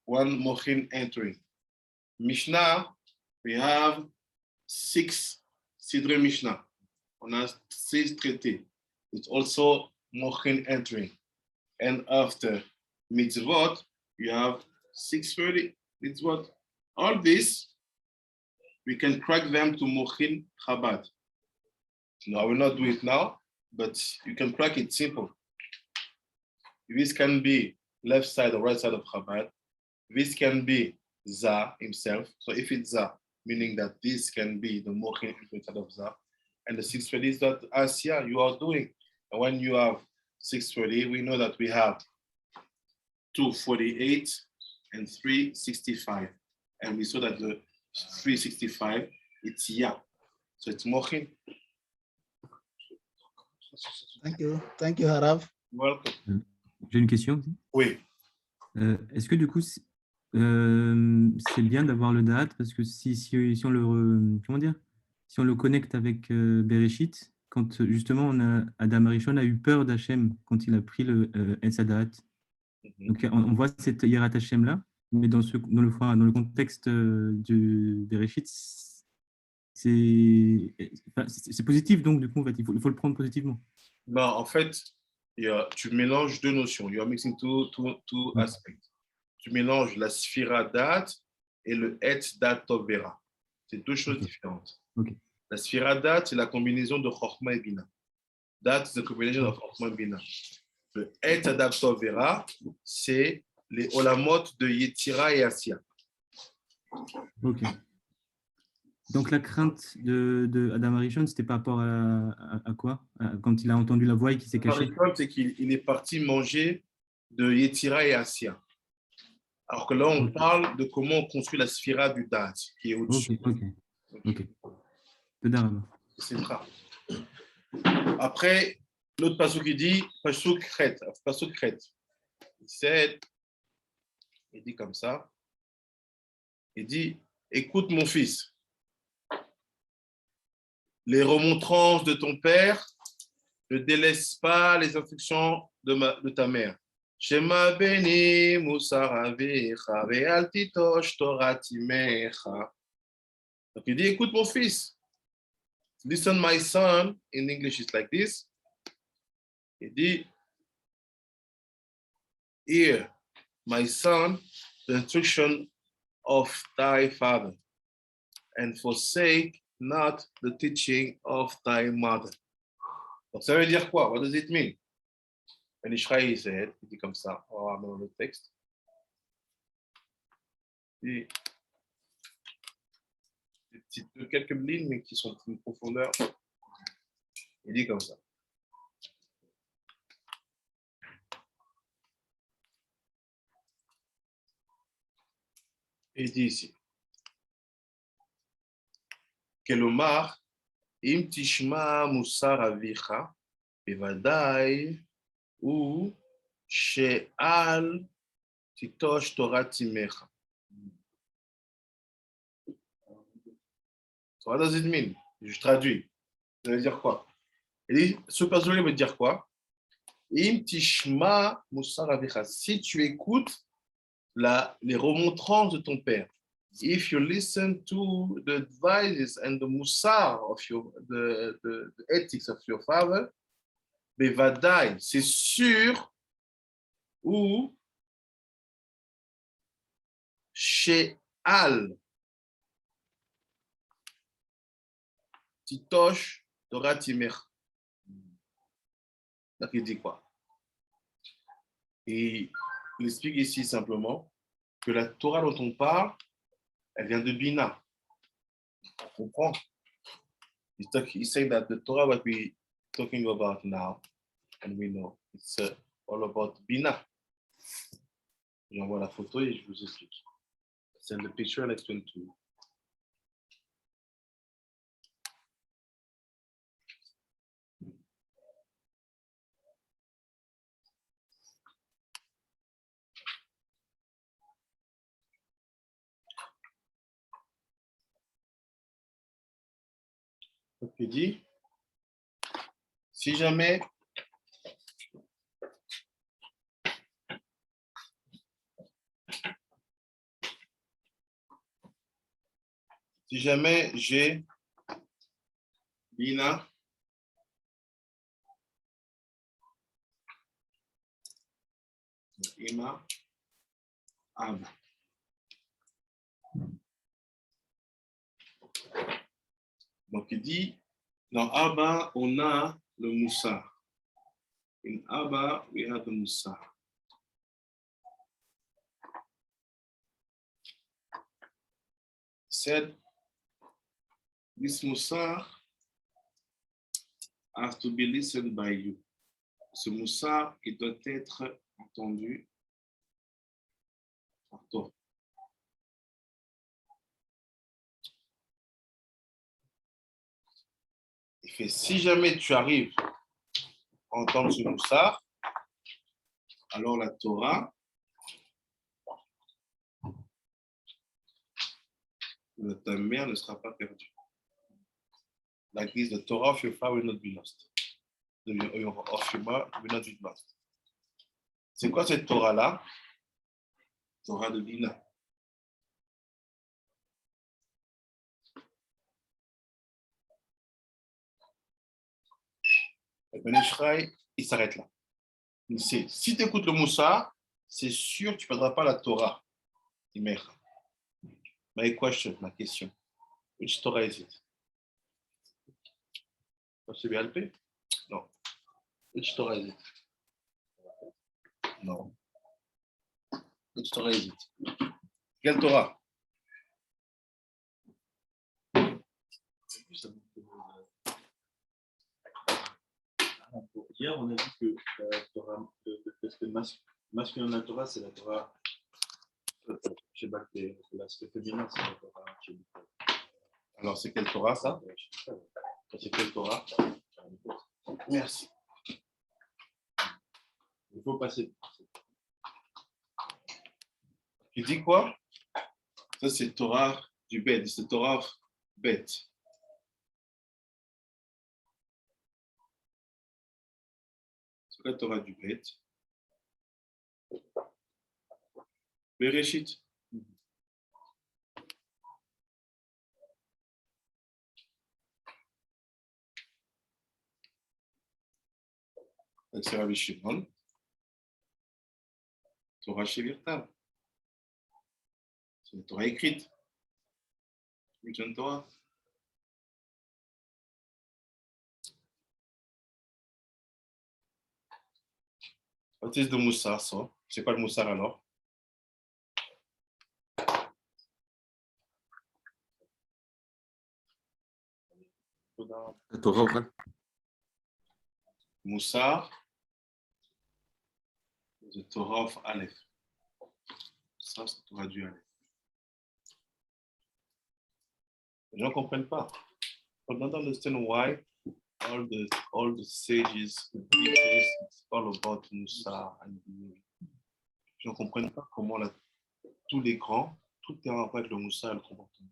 one Mochin entering. Mishnah, we have 6 Sidre Mishnah. On a 6 traités. It's also Mochin entering. And after Mitzvot, you have 630 Mitzvot. All this, we can crack them to Mochin Chabad. No, I will not do it now, but you can crack it simple. This can be left side or right side of Chabad. This can be Za himself. So if it's Za, meaning that this can be the Mochin inside of Za. And the 630 is that Asya you are doing. And when you have 630, we know that we have 248 and 365. And we saw that the 365, it's Ya. So it's Mochin. Thank you, Harav. Welcome. J'ai une question aussi. Oui. Est-ce que du coup, c'est bien d'avoir le date parce que si on le comment dire, si on le connecte avec Bereshit, quand justement Adam Arishon a eu peur d'Hachem quand il a pris le Esadat. Donc on voit cette Yirat Hashem là, mais dans le contexte du Bereshit, c'est positif, donc du coup en fait, il faut le prendre positivement. Non, en fait, tu mélanges 2 notions. You are mixing two aspects. Tu mélanges la Sphira Dat et le Et Dat Tovera. C'est 2 choses différentes. Okay. La sphira dat, c'est la combinaison de Chokhmah et Bina. Dat, c'est la combinaison de Chokhmah et Bina. Le Et Adav Tovera, c'est les Olamot de Yetira et Asya. Ok. Donc la crainte de Adam Arishon, c'était par rapport à quoi? Quand il a entendu la voix et qu'il s'est caché? Le problème, c'est qu'il est parti manger de Yetira et Asya. Alors que là, on parle de comment on construit la sphira du Dat, qui est au-dessus. Ok. Pedarab. C'est ça. Après, l'autre pasuk qui dit pasuk khet. Il dit comme ça. Il dit, écoute mon fils, les remontrances de ton père, ne délaisse pas les instructions de ta mère. Shema beni musaravecha ve'al titosh toratimecha. Donc il dit, écoute mon fils. Listen my son, in English it's like this. Il dit, hear my son, the instruction of thy father, and forsake not the teaching of thy mother. Donc ça veut dire quoi? What does it mean? And Ishraï said, il dit comme ça, on va dans le texte. Et quelques lignes, mais qui sont d'une profondeur. Il dit comme ça. Il dit ici. Kelomar, im tishma musar avicha, bevadai, ou she'al titosh Torah timecha. So what does it mean? Je traduis. Ça veut dire quoi? Il dit, ce passage veut dire quoi? Im tishma musar avicha. Si tu écoutes les remontrances de ton père, if you listen to the advices and the musar of the ethics of your father, bevadai, c'est sûr, ou she'al titosh Torah timer. Donc il dit quoi? Et il explique ici simplement que la Torah dont on parle, elle vient de Bina. On comprend. He's saying that the Torah what we talking about now, and we know, it's all about Bina. J'envoie la photo et je vous explique. Send the picture and explain to you. Donc, il dit, si jamais j'ai Bina, Ima, Ab. Donc il dit, dans Abba, on a le Moussa. In Abba, we have the Moussa. Said, this Moussa has to be listened by you. Ce Moussa, il doit être entendu par toi. Il fait, si jamais tu arrives à entendre ce Moussa, alors la Torah de ta mère ne sera pas perdue. Like this, the Torah of your father will not be lost. Of your mother will not be lost. C'est quoi cette Torah-là? Torah de Bina. Ben Ishraï, il s'arrête là. Si tu écoutes le Moussa, c'est sûr que tu ne perdras pas la Torah. My question, ma question. Which Torah is it? HBLP? Non. Which Torah is it? Non. Which Torah is it? Quelle Torah? Hier, on a dit que la Torah, l'aspect masculin de la Torah, c'est la Torah chez Bacté. L'aspect féminin, c'est la Torah chez Bacté. Alors, c'est quelle Torah, ça? C'est quelle Torah? Merci. Il faut passer. Tu dis quoi? Ça, c'est Torah du bête. C'est Torah bête. C'est la Torah du bête. Bereshit. C'est Rabbi Shimon. Torah Shevirtav. C'est la Torah écrite. Written Torah. What is the Moussar, ça? C'est quoi le Moussar alors? La Torah orale. Moussar, the Torah of Aleph. Ça, c'est la Torah du Aleph. Les gens ne comprennent pas. They don't understand why all the sages, the teachers, it's all about Moussar and les gens ne comprennent pas comment tous les grands, tout est en rapport avec le Moussar et le comportement.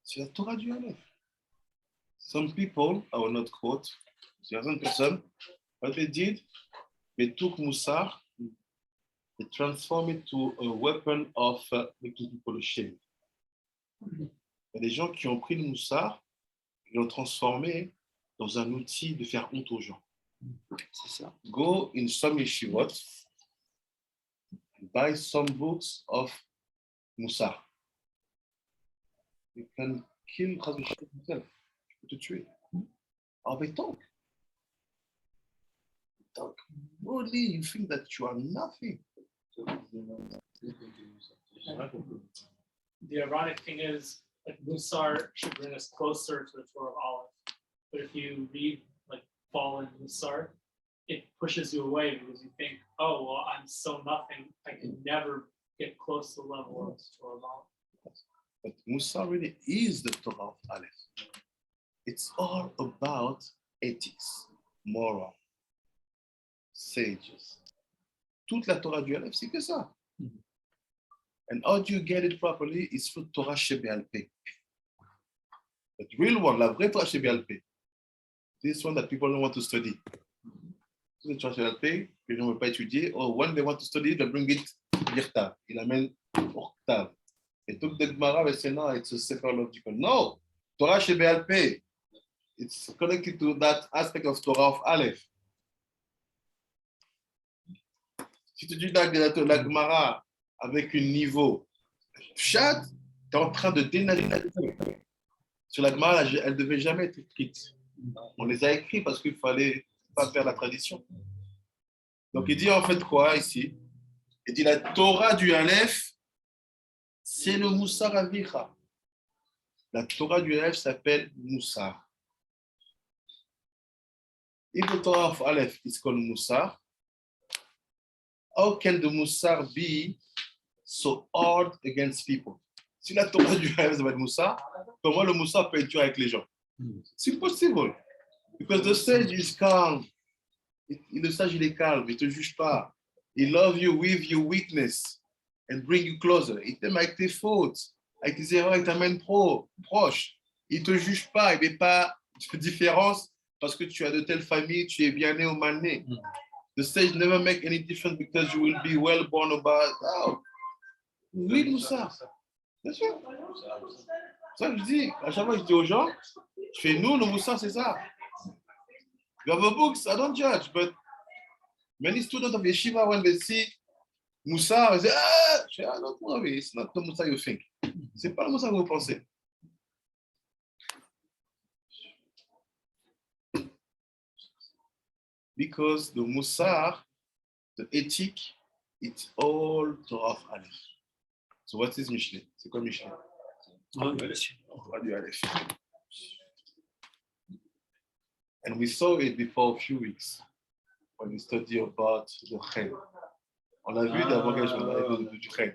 C'est la Torah du Aleph. Some people, I will not quote, certaines personnes, what they did, they took Moussar, they transformed it to a weapon of making people ashamed. Il y a des gens qui ont pris le Moussar, ils l'ont transformé dans un outil de faire honte aux gens. C'est ça. Go in some yeshivot, buy some books of Moussar. You can kill Rabbi Shimon himself. Tu peux te tuer. Oh, they talk. Boldly, you think that you are nothing. The ironic thing is, like, Musar should bring us closer to the Torah of Aleph. But if you read like fallen Musar, it pushes you away because you think, oh, well, I'm so nothing. I can never get close to the level of the Torah of Aleph. But Musa really is the Torah of Aleph. It's all about ethics, moral, sages. Toute la Torah du Aleph, c'est que ça. And how do you get it properly is through Torah Shebe'al-Peh. The real one, la vraie Torah Shebe'al-Peh. This one that people don't want to study. The Torah Shebe'al-Peh, les gens ne veulent pas étudier. Or when they want to study, they bring it Birtav. Il amène Octave. Et tout the Gemara will say, no, it's a sefer logical. No, Torah Shebe'al-Peh. It's connected to that aspect of Torah of Aleph. Si tu dis la Gemara avec un niveau chat, tu es en train de dénaturer. Sur la Gemara, elle ne devait jamais être écrite. On les a écrits parce qu'il ne fallait pas faire la tradition. Donc il dit en fait quoi ici? Il dit la Torah du Aleph, c'est le Moussar Avicha. La Torah du Aleph s'appelle Moussar. If the Torah of Aleph is called Moussar, how can the Moussar be so hard against people? Si la Torah du Aleph s'appelle Moussar, comment le Moussar peut être dur avec les gens? C'est impossible. Because the sage is calm. Le sage, il est calme, il ne te juge pas. Il love you with your weakness and bring you closer. Il t'aime avec tes fautes, avec tes erreurs, il t'amène proche. Il ne te juge pas, il ne met pas de différence parce que tu as de telle famille, tu es bien né ou mal né. The sage never make any difference because you will be well born about. Oh. Oui, Moussa. Bien sûr. Ça que je dis, à chaque fois que je dis aux gens, je fais nous, le Moussa, c'est ça. You have a books, I don't judge, but many students of Yeshiva, when they see Moussa, they say, ah, don't worry, it's not the Moussa you think. C'est pas le Moussa que vous pensez. because the Musar, the ethic, it's all Torah of Aleph. So what is Mishneh? C'est quoi Mishneh? Torah du Aleph. And we saw it before a few weeks when we studied about the Chen. On a vu d'abord du Chen.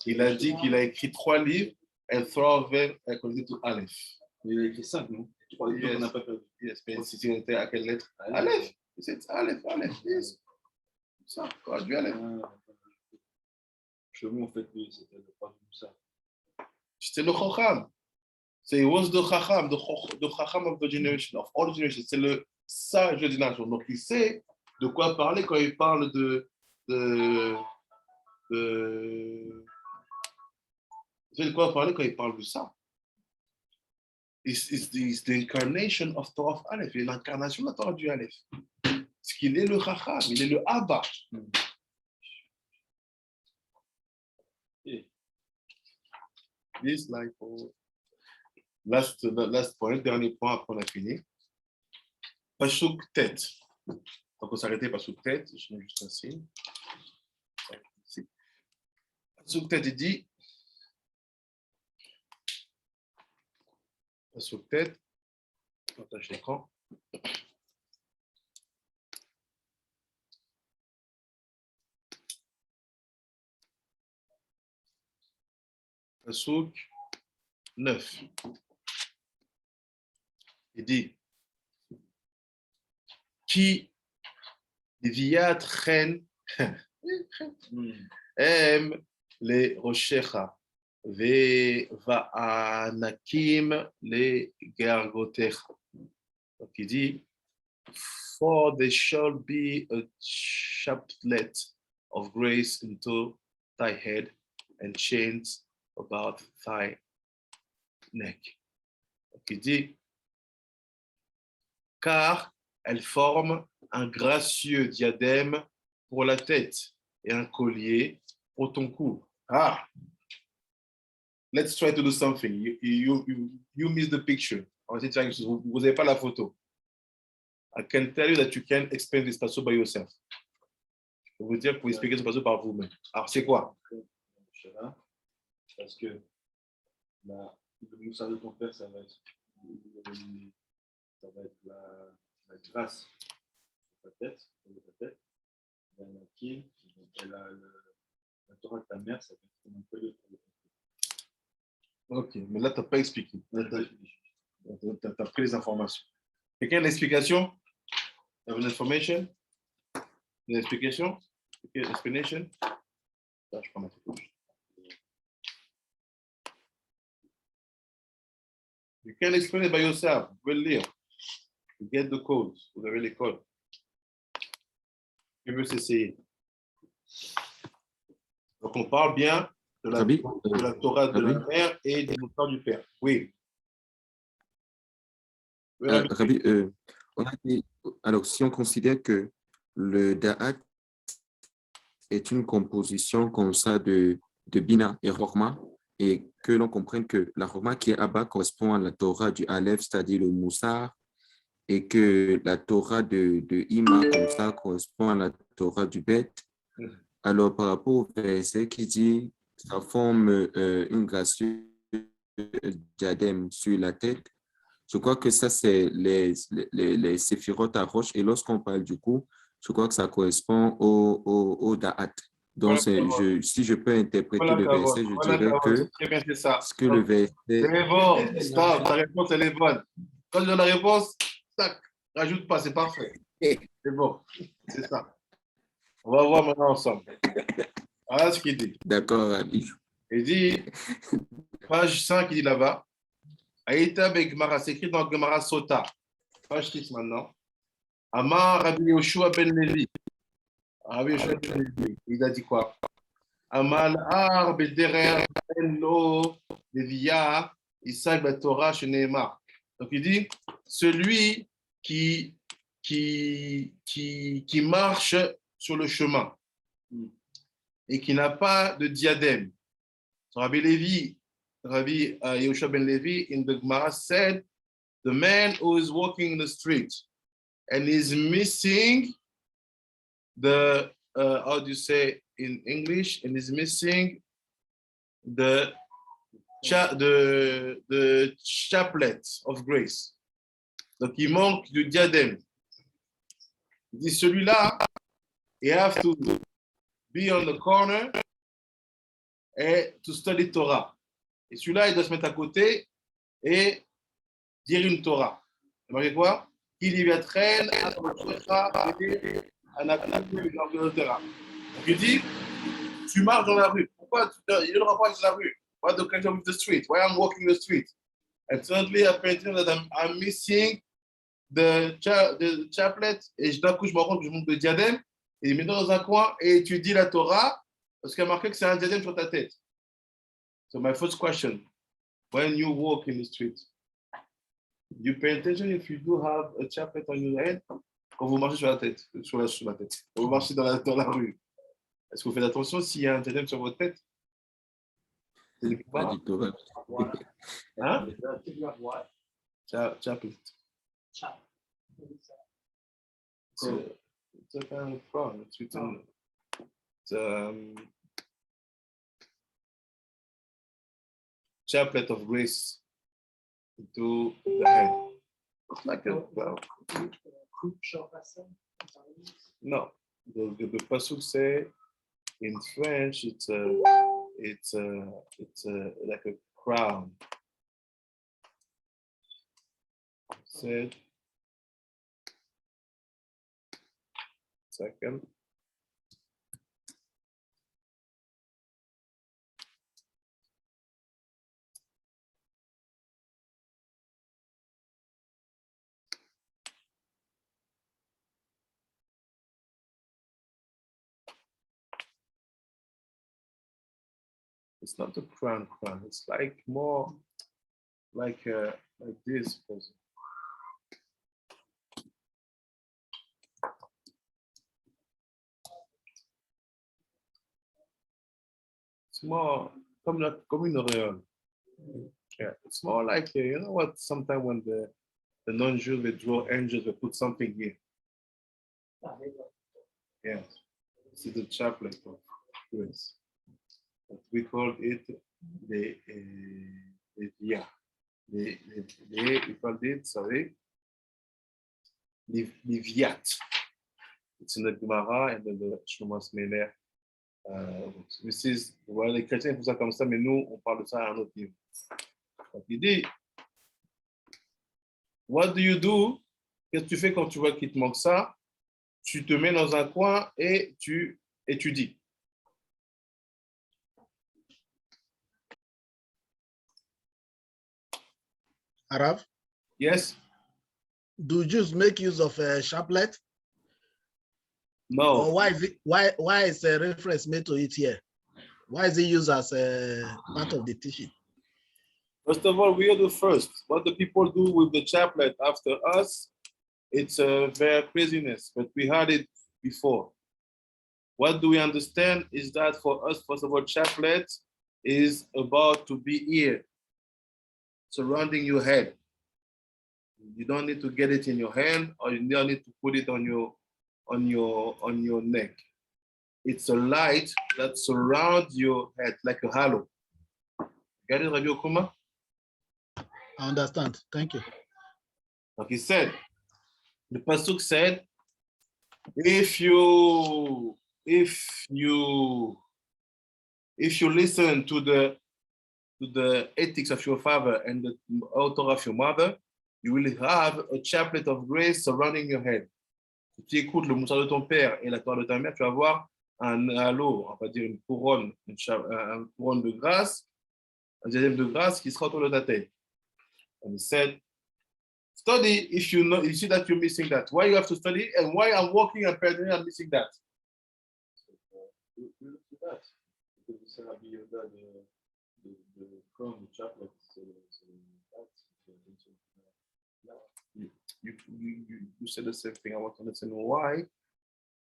Il a dit qu'il a écrit 3 livres and 3 of them are connected to Aleph. Il a écrit 5, non? 3 livres qu'on n'a pas perdu. Yes, mais si tu étais à quelle lettre? Aleph. C'est Aleph, yes. Ça, Torah du Aleph. Chez nous, en fait, oui, c'était le pas du ça. C'était le Chocham. It was the Chacham, the Chacham of the generation, of all generations. C'est le sage de génération. Donc, il sait de quoi parler quand il parle de quoi parler quand il parle de ça. It's the incarnation of Torah of Aleph. Il est l'incarnation de la Torah du Aleph. Parce qu'il est le Chacham, il est le Abba. This like last point, dernier point, après on a fini. Pasuk tête. Donc on s'arrêtait pasuk tête. Je mets juste un signe. Pasuk tête, il dit. Pasuk tête. Partage l'écran. Pasuk 9. Il dit qui viat chen aime les rochecha ve va'anakim les gargotecha. Donc il dit for there shall be a chaplet of grace into thy head and chains about thy neck. Donc il dit car elle forme un gracieux diadème pour la tête et un collier pour ton cou. Ah, let's try to do something. You missed the picture. On va essayer de faire quelque chose. Vous n'avez pas la photo. I can tell you that you can explain this passage by yourself. Je peux vous dire que vous expliquer ce passage par vous-même. Alors, c'est quoi? Parce que le moussard de ton père, ça va être la grâce sur ta tête, la Torah de ta mère, ça va être comme un peu de. Ok, mais là, tu n'as pas expliqué. Tu as pris les informations. Quelqu'un a une explication? You have an information? Une explication? Explanation? Là, je prends ma photo. You can explain it by yourself. Vous pouvez le lire. You get the codes. Vous avez les codes. Qui veut s'essayer? Donc, on parle bien de la Torah de la mère et du moussard du père. Oui. Rabbi, on a dit, alors, si on considère que le Da'at est une composition comme ça de Bina et Rochma, et que l'on comprenne que la Rochma qui est Abba correspond à la Torah du Aleph, c'est-à-dire le Moussar, et que la Torah de Ima, comme ça, correspond à la Torah du Bet. Alors, par rapport au verset qui dit ça forme une gracieuse diadème sur la tête, je crois que ça, c'est les séphirotes à roche. Et lorsqu'on parle du coup, je crois que ça correspond au Da'at. Donc, si je peux interpréter le verset, je dirais que très bien, c'est ça. ce que le verset... C'est bon, stop, ta réponse, elle est bonne. Quand je donne la réponse, tac, rajoute pas, c'est parfait. C'est bon, c'est ça. On va voir maintenant ensemble. Voilà ce qu'il dit. D'accord, Rabbi. Il dit, page 5, il dit là-bas, Aïta Begmara, c'est écrit dans Gemara Sota. Page 6 maintenant. Amar Rabbi Yoshua ben Levi. Rabbi Yoshua ben Levi, il a dit quoi? Amal Ar Bederer Ben Lo Levia Isaac Batora Sheneema. Donc il dit, celui qui marche sur le chemin et qui n'a pas de diadème. Rabbi Yoshua ben Levi in the Gemara said, the man who is walking in the street and he's missing the, how do you say in English, and he's missing the chaplet of grace. Donc, il manque du diadème. Il dit, celui-là, you have to be on the corner and to study Torah. Et celui-là, il doit se mettre à côté et dire une Torah. Vous voyez quoi? Qu'il y vienne à Donc, il dit, tu marches dans la rue. Pourquoi il ne pas dans la rue? Why the connection with the street? Why I'm walking the street? And suddenly I paid that I'm missing the chaplet. Et d'un coup, je me rends compte que je monte le diadème. Et il met dans un coin et étudie la Torah parce qu'il a marqué que c'est un diadème sur ta tête. So my first question, when you walk in the street, you pay attention if you do have a chaplet on your head? Quand vous marchez sur la tête, sur la tête. Quand vous marchez dans la rue, est-ce que vous faites attention s'il y a un diadème sur votre tête? Pas du tout. Hein? What? Chaplet. It's a kind of crown. It's written. It's, chaplet of grace to the head. It's like a no. The pasuk say in French it's like a crown. Said second. It's not a crown. It's like more like this. It's more comme une auréole. Yeah, it's more like you know what? Sometimes when the non-Jews they draw angels, they put something here. Yes, this is the chaplet of grace. We call it the via. We called it, sorry, the Viat. It's in the Gemara and then the Shlomas Meler. This is, voilà, les chrétiens font ça comme ça, mais nous, on parle de ça à un autre niveau. Donc, il dit, what do you do? Qu'est-ce que tu fais quand tu vois qu'il te manque ça? Tu te mets dans un coin et tu étudies. Arav, Yes? do Jews make use of a chaplet? No. Or why is a reference made to it here? Why is it used as a part of the teaching? First of all, we are the first. What the people do with the chaplet after us, it's their craziness, but we had it before. What do we understand is that for us, first of all, chaplet is about to be here, surrounding your head. You don't need to get it in your hand, or you don't need to put it on your neck. It's a light that surrounds your head like a halo. Get it, Rabbi Okuma? I understand. Thank you. Like he said, the pasuk said, if you listen to the ethics of your father and the author of your mother, you will have a chaplet of grace surrounding your head. Si tu écoutes le moussard de ton père et la Torah de ta mère, tu vas avoir un halo, on va dire une couronne, une couronne de grâce, un diadème de grâce qui sera autour de ta tête. And he said, study if you see that you're missing that. Why you have to study and why I'm walking and apparently I'm missing that. You said the same thing. I want to understand why.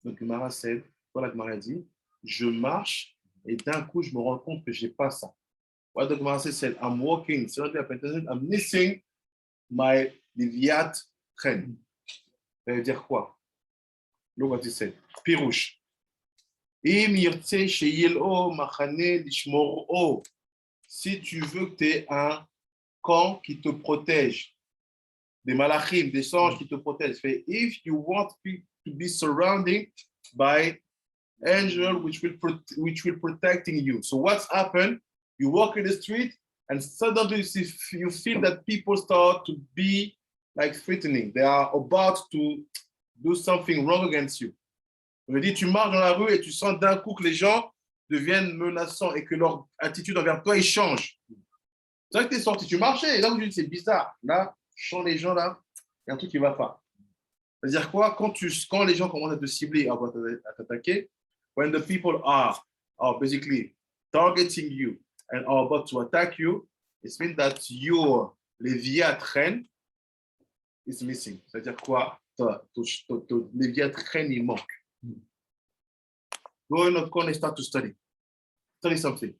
Donc, Gemara said, voilà, Gemara dit, je marche et d'un coup, je me rends compte que j'ai pas ça. What the Gemara said, I'm walking, suddenly I'm missing my Liviat Chen. Ça veut dire quoi? Look what he said. Pirouche. Im yirtse sheyelo machane lishmoro. Si tu veux que tu aies un camp qui te protège, des malachim, des anges qui te protègent. If you want to be surrounded by angels which will protecting you. So what's happened? You walk in the street and suddenly you feel that people start to be like threatening. They are about to do something wrong against you. On me dit, tu marches dans la rue et tu sens d'un coup que les gens deviennent menaçants et que leur attitude envers toi, ils changent. C'est vrai que tu es sorti, tu marchais et là, c'est bizarre. Là, je sens les gens là, il y a un truc qui ne va pas. C'est-à-dire quoi? Quand les gens commencent à te cibler, à t'attaquer, when the people are basically targeting you and are about to attack you, it means that your Léviathan is missing. C'est-à-dire quoi? Ton Léviathan, il manque. Go in the corner and start to study. Study something.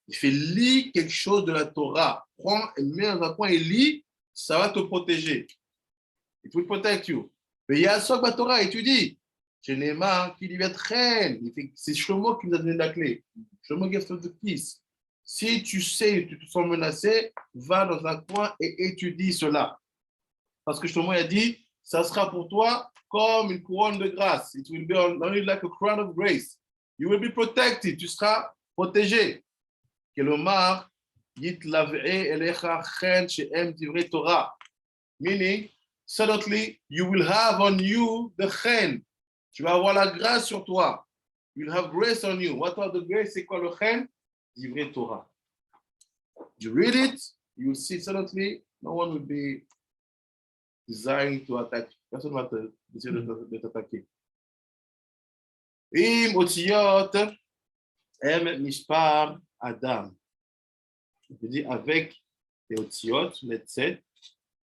Il fait lis quelque chose de la Torah. Prends et mets dans un coin et lis, ça va te protéger. It will protect you. Mais il y a ça que la Torah étudie. Je n'ai pas qui lui va être reine. C'est Shlomo qui nous a donné la clé. Shlomo gives us the peace. Si tu sais, tu te sens menacé, va dans un coin et étudie cela. Parce que Shlomo a dit, ça sera pour toi comme une couronne de grâce. It will be only like a crown of grace. You will be protected. Tu seras protégé. Kelomar, yit lav'e elecha chen she'em divrei Torah. Meaning, suddenly, you will have on you the chen. Tu vas avoir la grâce sur toi. You will have grace on you. What are the grace? C'est quoi le chen? Divrei Torah. You read it, you will see suddenly, no one will be desiring to attack. Personne ne va essayer de t'attaquer. Im otiyot em mishpar Adam. Je dis avec les otiyot, les tset,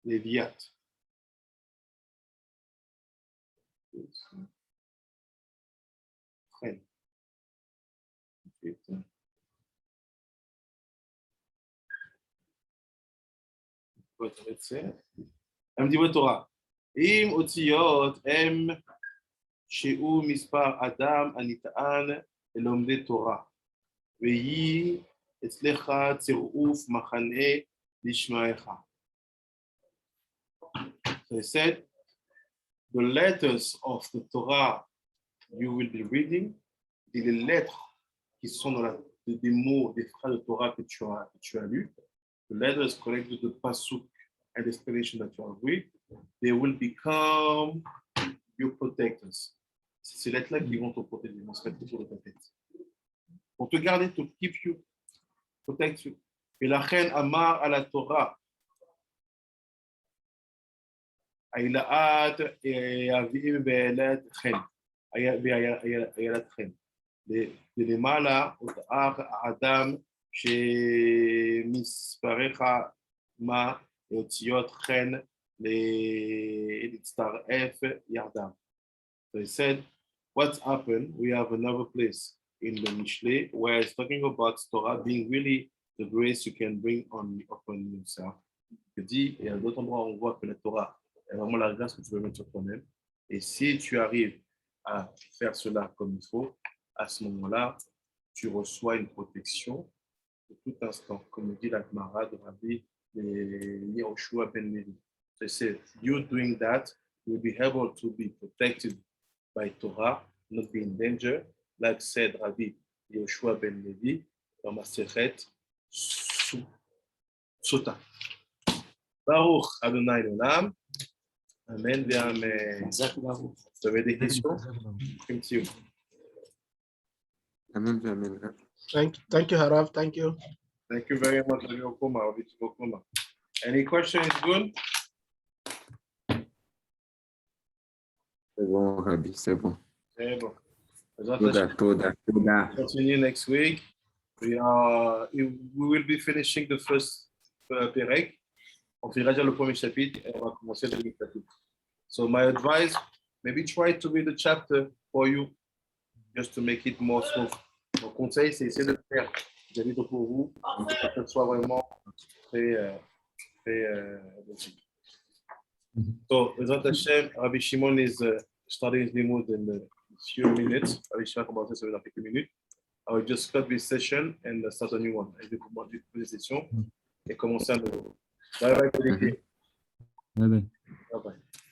les viat. Elle dit Torah. Im otiyot em sheu mispar Adam anitaan elomde Torah. Veyi etzlecha tziruf machane lishmaecha. So he said, the letters of the Torah you will be reading, les lettres qui sont dans des mots, des phrases de Torah que tu as lues, the letters connected to the pasuk and the explanation that you have read, they will become your protectors. C'est ces lettres-là qui vont te protéger, vont se mettre sur ta tête. Pour te garder, to keep you, protect you. Et la reine Amar à la Torah, Ailaat et Avim Be'elet Chen, Ailat Chen. למעלה, האדם שמספריך מה אותיות חן להצטרף יחדיו. So he said, what's happened? We have another place in the Mishle where it's talking about Torah being really the grace you can bring upon yourself. Il dit, et à d'autres endroits, on voit que la Torah est vraiment la grâce que tu peux mettre sur toi-même. Et si tu arrives à faire cela comme il faut, à ce moment-là, tu reçois une protection de tout instant, comme dit la Gemara de Rabbi Yehoshua ben Levi. So he said, you doing that, you'll be able to be protected by Torah, not be in danger, like said Rabbi Yehoshua ben Levi dans Masechet Sota. Baruch Adonai Olam. Amen. Amen. Vous avez des questions? Thank you. Amen, amen. Thank you, Harav. Thank you. Thank you very much, Okuma. Any questions? Good? C'est bon, Rabbi, c'est bon. C'est bon. Toda. Continue next week. We will be finishing the first Perek. On finira déjà le premier chapitre et on va commencer le deuxième chapitre. So my advice, maybe try to read the chapter for you, just to make it more smooth. Mon conseil, c'est essayer de le faire. J'invite pour vous, que ce soit vraiment très logique. So, Bezrat Hashem, Rabbi Shimon is starting his limud in a few minutes. Rabbi Shimon va commencer ça dans quelques minutes. I will just cut this session and start a new one. Je vais commencer une session et commencer à nouveau. Bye bye. Bye bye. Bye bye.